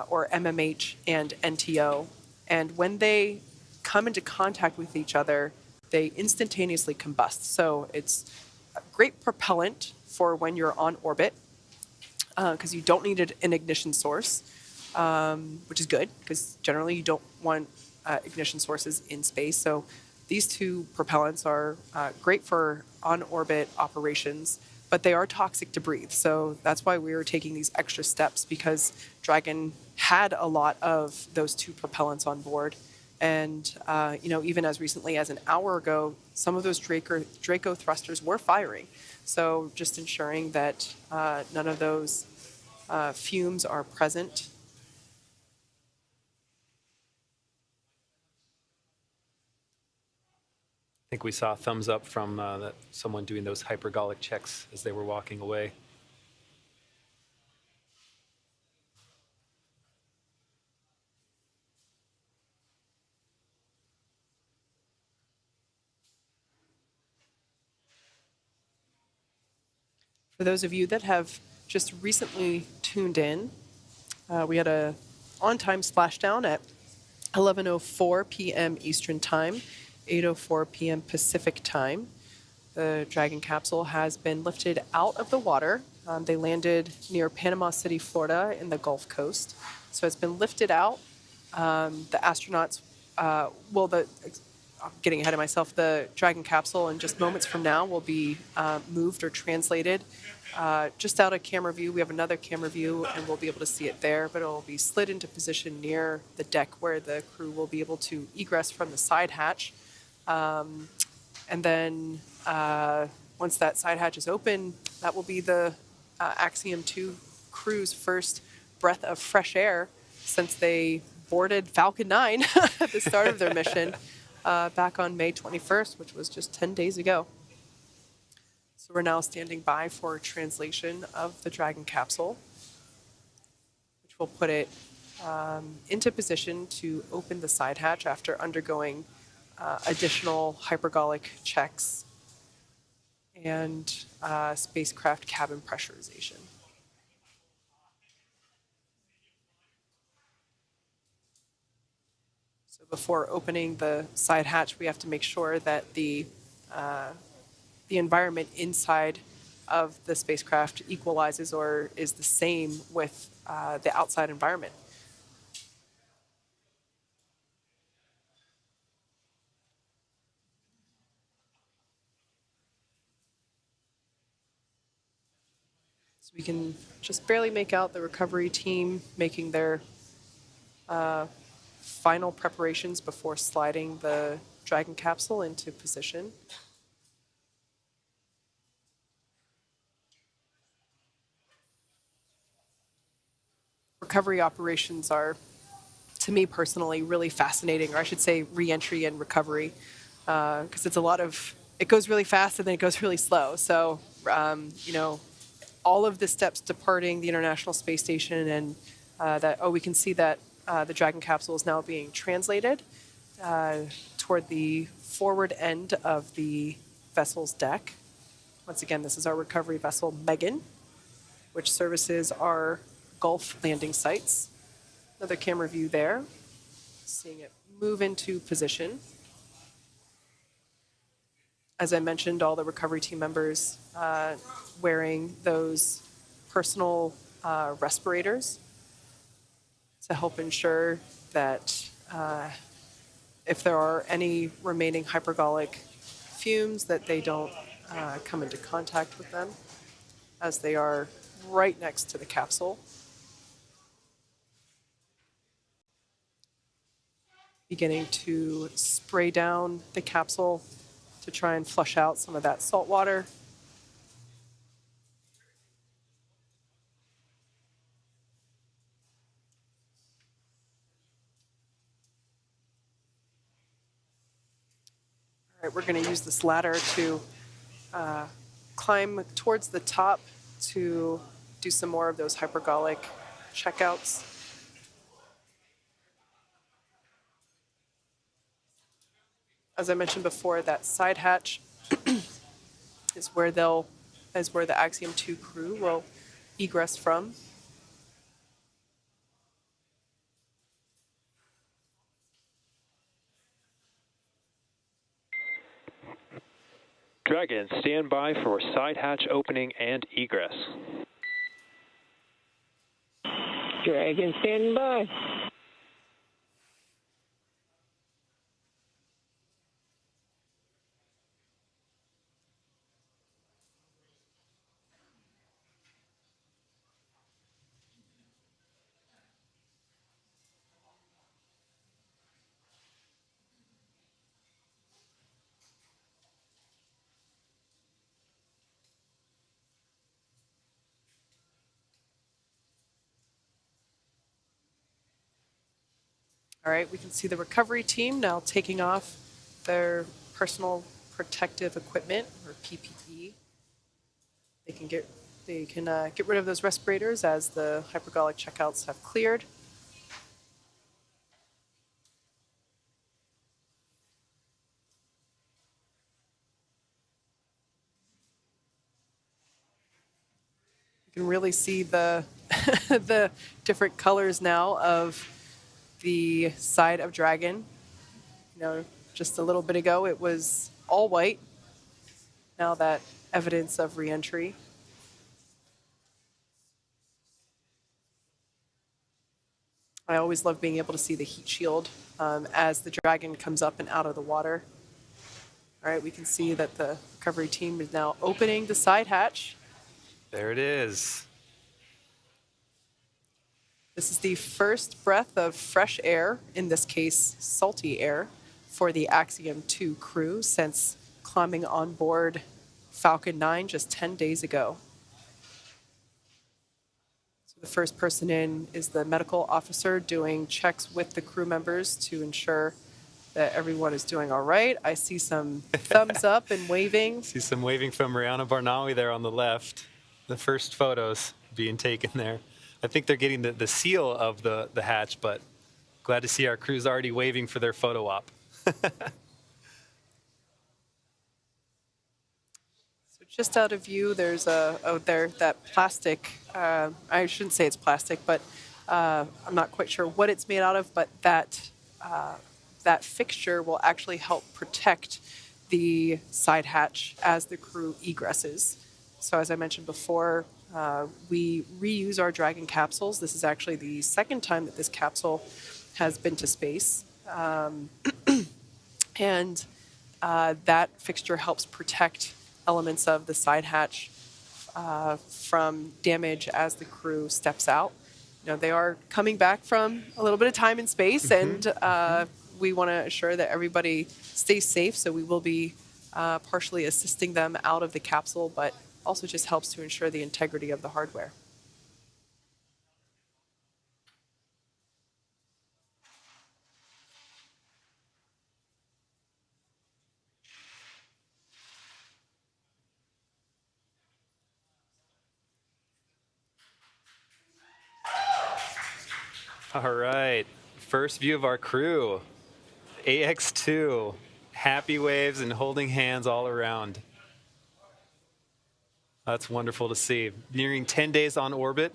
or MMH and NTO. And when they come into contact with each other, they instantaneously combust. So it's a great propellant for when you're on orbit, because you don't need an ignition source, which is good, because generally you don't want ignition sources in space. So these two propellants are great for on-orbit operations, but they are toxic to breathe. So that's why we were taking these extra steps, because Dragon had a lot of those two propellants on board. And even as recently as an hour ago, some of those Draco thrusters were firing. So just ensuring that none of those fumes are present. I think we saw a thumbs up from someone doing those hypergolic checks as they were walking away. For those of you that have just recently tuned in, we had a on-time splashdown at 11:04 p.m. Eastern Time, 8:04 p.m. Pacific Time. The Dragon capsule has been lifted out of the water. They landed near Panama City, Florida, in the Gulf Coast. So it's been lifted out. The astronauts, I'm getting ahead of myself, the Dragon capsule in just moments from now will be moved or translated just out of camera view. We have another camera view, and we'll be able to see it there, but it will be slid into position near the deck where the crew will be able to egress from the side hatch. And then once that side hatch is open, that will be the Axiom 2 crew's first breath of fresh air since they boarded Falcon 9 at the start of their mission back on May 21st, which was just 10 days ago. So we're now standing by for translation of the Dragon capsule, which will put it into position to open the side hatch after undergoing additional hypergolic checks and spacecraft cabin pressurization. So before opening the side hatch, we have to make sure that the environment inside of the spacecraft equalizes or is the same with the outside environment. So we can just barely make out the recovery team making their final preparations before sliding the Dragon capsule into position. Recovery operations are, to me personally, really fascinating, or I should say re-entry and recovery, because it's a lot of, it goes really fast and then it goes really slow. So, all of the steps departing the International Space Station, and we can see that the Dragon capsule is now being translated toward the forward end of the vessel's deck. Once again, this is our recovery vessel, Megan, which services our Gulf landing sites. Another camera view there, seeing it move into position. As I mentioned, all the recovery team members wearing those personal respirators to help ensure that if there are any remaining hypergolic fumes, that they don't come into contact with them, as they are right next to the capsule. beginning to spray down the capsule to try and flush out some of that salt water. All right, we're going to use this ladder to climb towards the top to do some more of those hypergolic checkouts. As I mentioned before, that side hatch is where the Axiom 2 crew will egress from. Dragon, stand by for side hatch opening and egress. Dragon, standing by. All right, we can see the recovery team now taking off their personal protective equipment, or PPE. They can get rid of those respirators as the hypergolic checkouts have cleared. You can really see the the different colors now of the side of Dragon. You know, just a little bit ago it was all white. Now that evidence of reentry. I always love being able to see the heat shield as the Dragon comes up and out of the water. All right, we can see that the recovery team is now opening the side hatch. There it is. This is the first breath of fresh air, in this case, salty air, for the Axiom 2 crew since climbing on board Falcon 9 just 10 days ago. So the first person in is the medical officer doing checks with the crew members to ensure that everyone is doing all right. I see some thumbs up and waving. See some waving from Mariana Barnawi there on the left. The first photos being taken there. I think they're getting the seal of the hatch, but glad to see our crew's already waving for their photo op. Just out of view, there's that plastic. I shouldn't say it's plastic, but I'm not quite sure what it's made out of. But that fixture will actually help protect the side hatch as the crew egresses. So as I mentioned before, we reuse our Dragon capsules. This is actually the second time that this capsule has been to space, and that fixture helps protect elements of the side hatch from damage as the crew steps out. You know, they are coming back from a little bit of time in space, and we want to assure that everybody stays safe. So we will be partially assisting them out of the capsule, but also just helps to ensure the integrity of the hardware. All right, first view of our crew. AX-2, happy waves and holding hands all around. That's wonderful to see. Nearing 10 days on orbit,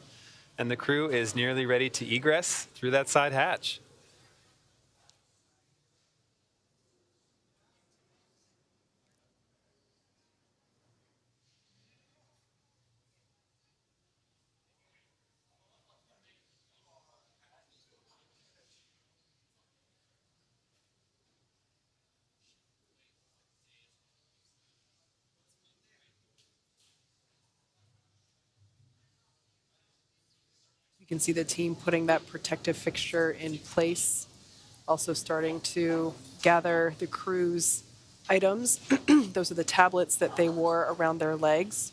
and the crew is nearly ready to egress through that side hatch. You can see the team putting that protective fixture in place Also starting to gather the crew's items. Those are the tablets that they wore around their legs.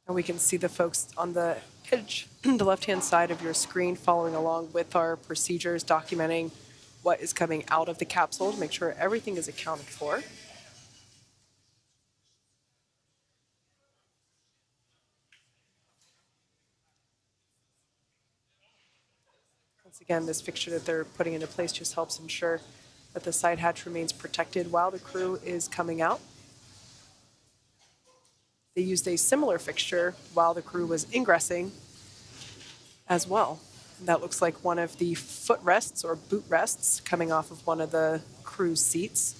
And we can see the folks on the edge, the left-hand side of your screen, following along with our procedures, documenting what is coming out of the capsule to make sure everything is accounted for. Once again, this fixture that they're putting into place just helps ensure that the side hatch remains protected while the crew is coming out. They used a similar fixture while the crew was ingressing as well. And that looks like one of the footrests or boot rests coming off of one of the crew's seats.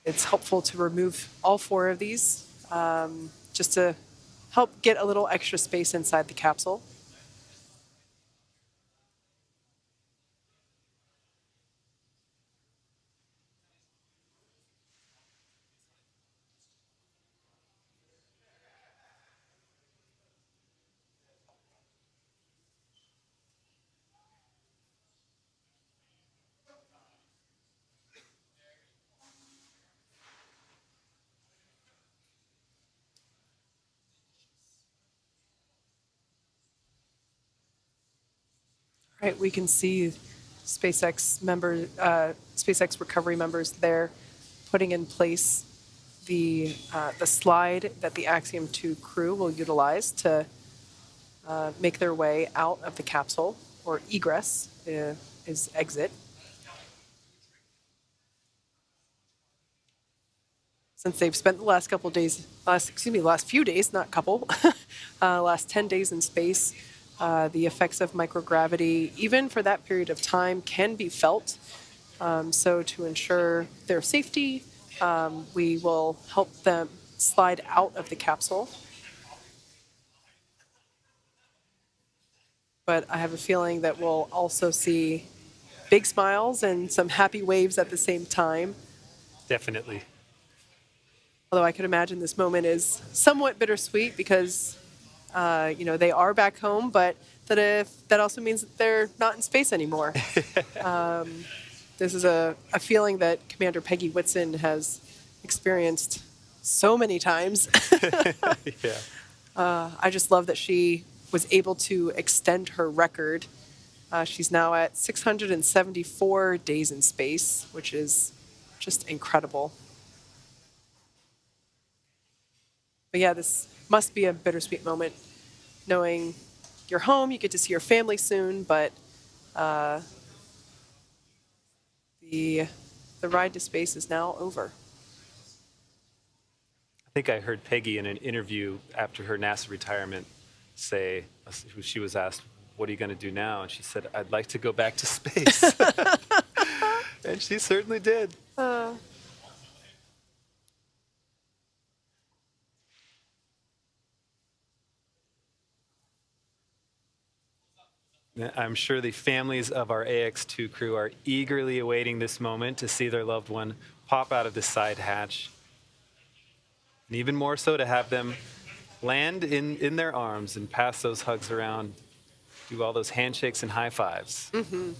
It's helpful to remove all four of these just to help get a little extra space inside the capsule. Right, we can see SpaceX recovery members there putting in place the slide that the Axiom 2 crew will utilize to make their way out of the capsule, or egress is exit. Since they've spent the last couple days, last few days, not couple, last 10 days in space, the effects of microgravity, even for that period of time, can be felt. So to ensure their safety, we will help them slide out of the capsule. But I have a feeling that we'll also see big smiles and some happy waves at the same time. Definitely. Although I could imagine this moment is somewhat bittersweet because, they are back home, but that also means that they're not in space anymore. This is a feeling that Commander Peggy Whitson has experienced so many times. Yeah. I just love that she was able to extend her record. She's now at 674 days in space, which is just incredible. But yeah, this must be a bittersweet moment, knowing you're home, you get to see your family soon, but the ride to space is now over. I think I heard Peggy in an interview after her NASA retirement say, she was asked, what are you going to do now? And she said, I'd like to go back to space. And she certainly did. I'm sure the families of our AX-2 crew are eagerly awaiting this moment to see their loved one pop out of the side hatch. And even more so to have them land in their arms and pass those hugs around, do all those handshakes and high fives. Mm-hmm.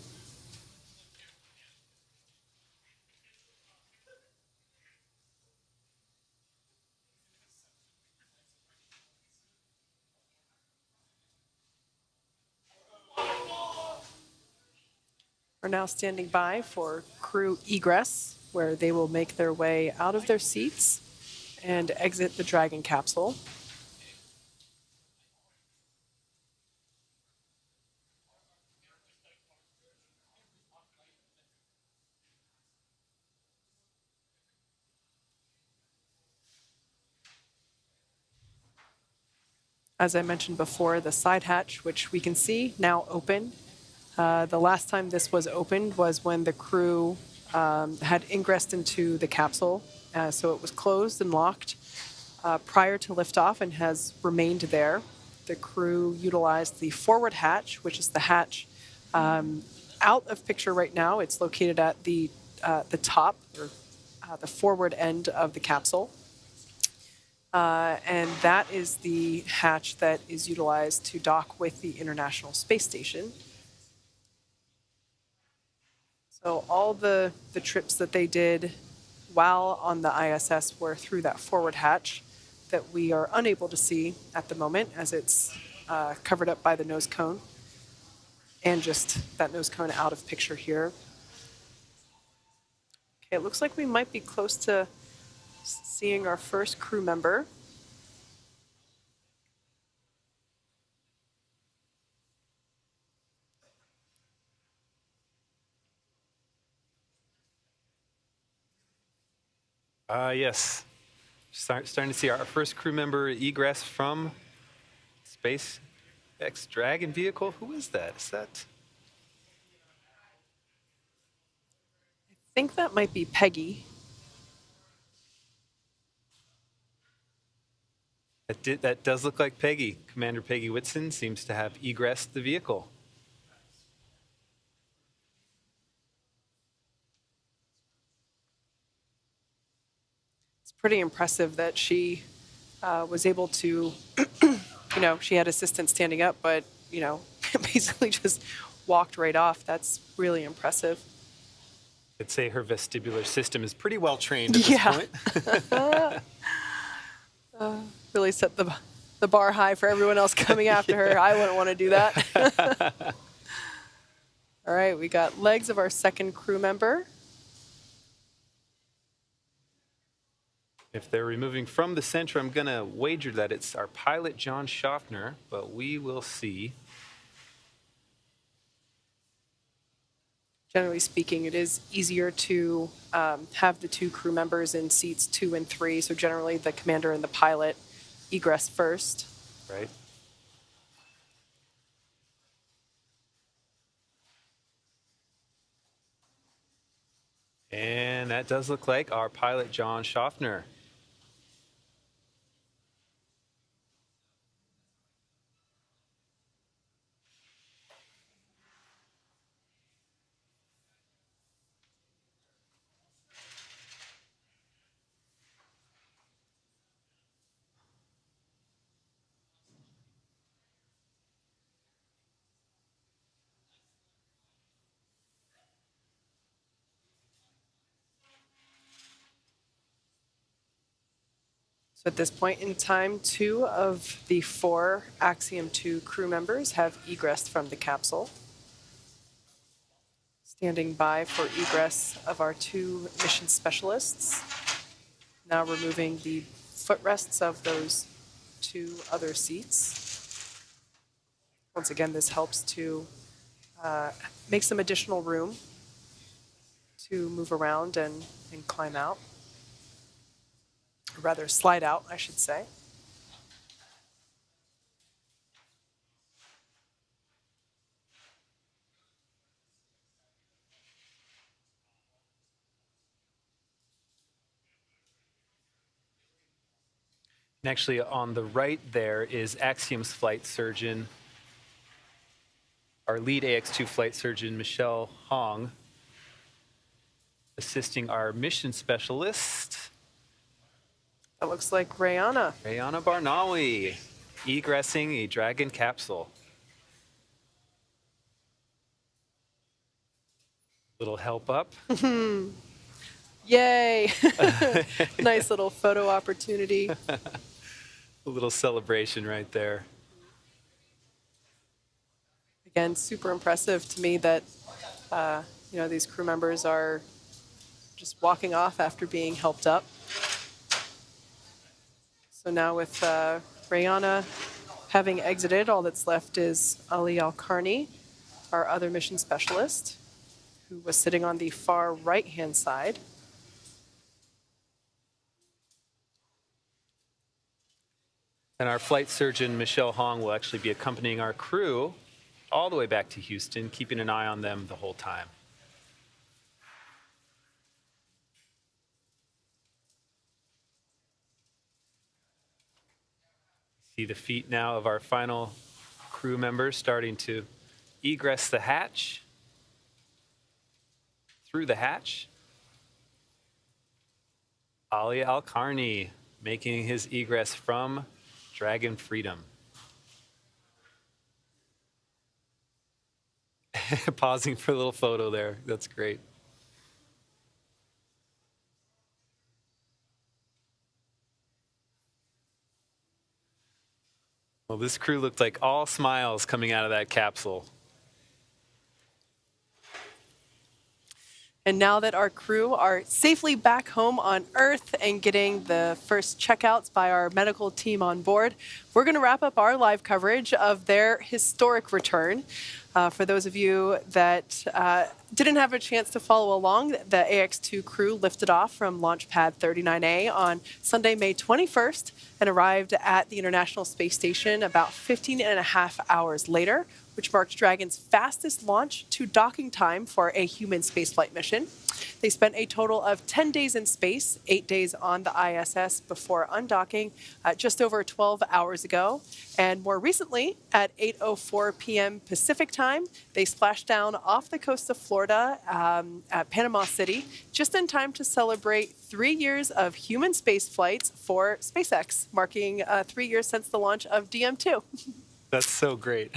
We're now standing by for crew egress, where they will make their way out of their seats and exit the Dragon capsule. As I mentioned before, the side hatch, which we can see now open. The last time this was opened was when the crew had ingressed into the capsule. So it was closed and locked prior to liftoff and has remained there. The crew utilized the forward hatch, which is the hatch out of picture right now. It's located at the top, or the forward end of the capsule. And that is the hatch that is utilized to dock with the International Space Station. So all the trips that they did while on the ISS were through that forward hatch that we are unable to see at the moment as it's covered up by the nose cone and just that nose cone out of picture here. Okay, it looks like we might be close to seeing our first crew member. Yes. Starting to see our first crew member egress from SpaceX Dragon vehicle. Who is that? Is that? I think that might be Peggy. That does look like Peggy. Commander Peggy Whitson seems to have egressed the vehicle. It's pretty impressive that she was able to, she had assistants standing up, but, basically just walked right off. That's really impressive. I'd say her vestibular system is pretty well trained at this point. Really set the bar high for everyone else coming after her. I wouldn't want to do that. All right, we got legs of our second crew member. If they're removing from the center, I'm going to wager that it's our pilot, John Schaffner, but we will see. Generally speaking, it is easier to have the two crew members in seats 2 and 3. So generally the commander and the pilot egress first. Right. And that does look like our pilot, John Schaffner. So at this point in time, 2 of the 4 Axiom 2 crew members have egressed from the capsule. Standing by for egress of our 2 mission specialists. Now removing the footrests of those 2 other seats. Once again, this helps to make some additional room to move around and climb out. Or rather, slide out, I should say. And actually, on the right there is Axiom's flight surgeon, our lead AX-2 flight surgeon, Michelle Hong, assisting our mission specialist. That looks like Rayana. Rayana Barnawi, egressing a Dragon capsule. Little help up. Yay! Nice little photo opportunity. A little celebration right there. Again, super impressive to me that these crew members are just walking off after being helped up. So now with Rayana having exited, all that's left is Ali Al-Karni, our other mission specialist, who was sitting on the far right-hand side. And our flight surgeon, Michelle Hong, will actually be accompanying our crew all the way back to Houston, keeping an eye on them the whole time. See the feet now of our final crew members starting to egress the hatch, through the hatch. Ali Al-Karni making his egress from Dragon Freedom. Pausing for a little photo there. That's great. Well, this crew looked like all smiles coming out of that capsule. And now that our crew are safely back home on Earth and getting the first checkouts by our medical team on board, we're going to wrap up our live coverage of their historic return. For those of you that didn't have a chance to follow along, the AX-2 crew lifted off from Launch Pad 39A on Sunday, May 21st, and arrived at the International Space Station about 15 and a half hours later, which marked Dragon's fastest launch to docking time for a human spaceflight mission. They spent a total of 10 days in space, 8 days on the ISS before undocking just over 12 hours ago. And more recently, at 8:04 p.m. Pacific time, they splashed down off the coast of Florida at Panama City, just in time to celebrate 3 years of human space flights for SpaceX, marking 3 years since the launch of DM2. That's so great.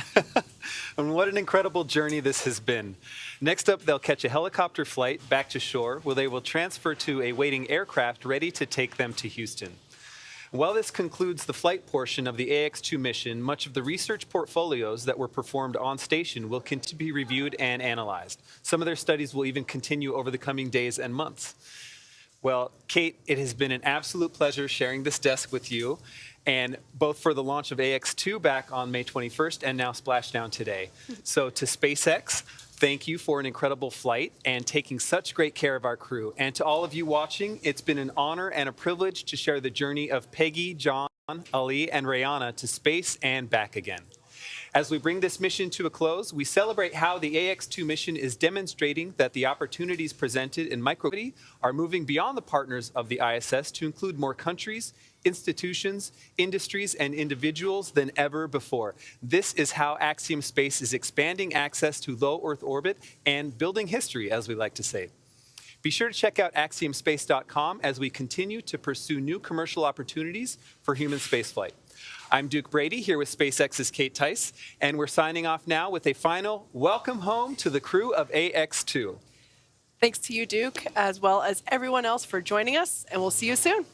And what an incredible journey this has been. Next up, they'll catch a helicopter flight back to shore, where they will transfer to a waiting aircraft ready to take them to Houston. While this concludes the flight portion of the AX-2 mission, much of the research portfolios that were performed on station will continue to be reviewed and analyzed. Some of their studies will even continue over the coming days and months. Well, Kate, it has been an absolute pleasure sharing this desk with you, and both for the launch of AX-2 back on May 21st and now Splashdown today. So to SpaceX, thank you for an incredible flight and taking such great care of our crew. And to all of you watching, it's been an honor and a privilege to share the journey of Peggy, John, Ali, and Rayana to space and back again. As we bring this mission to a close, we celebrate how the AX-2 mission is demonstrating that the opportunities presented in microgravity are moving beyond the partners of the ISS to include more countries, institutions, industries, and individuals than ever before. This is how Axiom Space is expanding access to low Earth orbit and building history, as we like to say. Be sure to check out axiomspace.com as we continue to pursue new commercial opportunities for human spaceflight. I'm Duke Brady here with SpaceX's Kate Tice, and we're signing off now with a final welcome home to the crew of AX-2. Thanks to you, Duke, as well as everyone else for joining us, and we'll see you soon.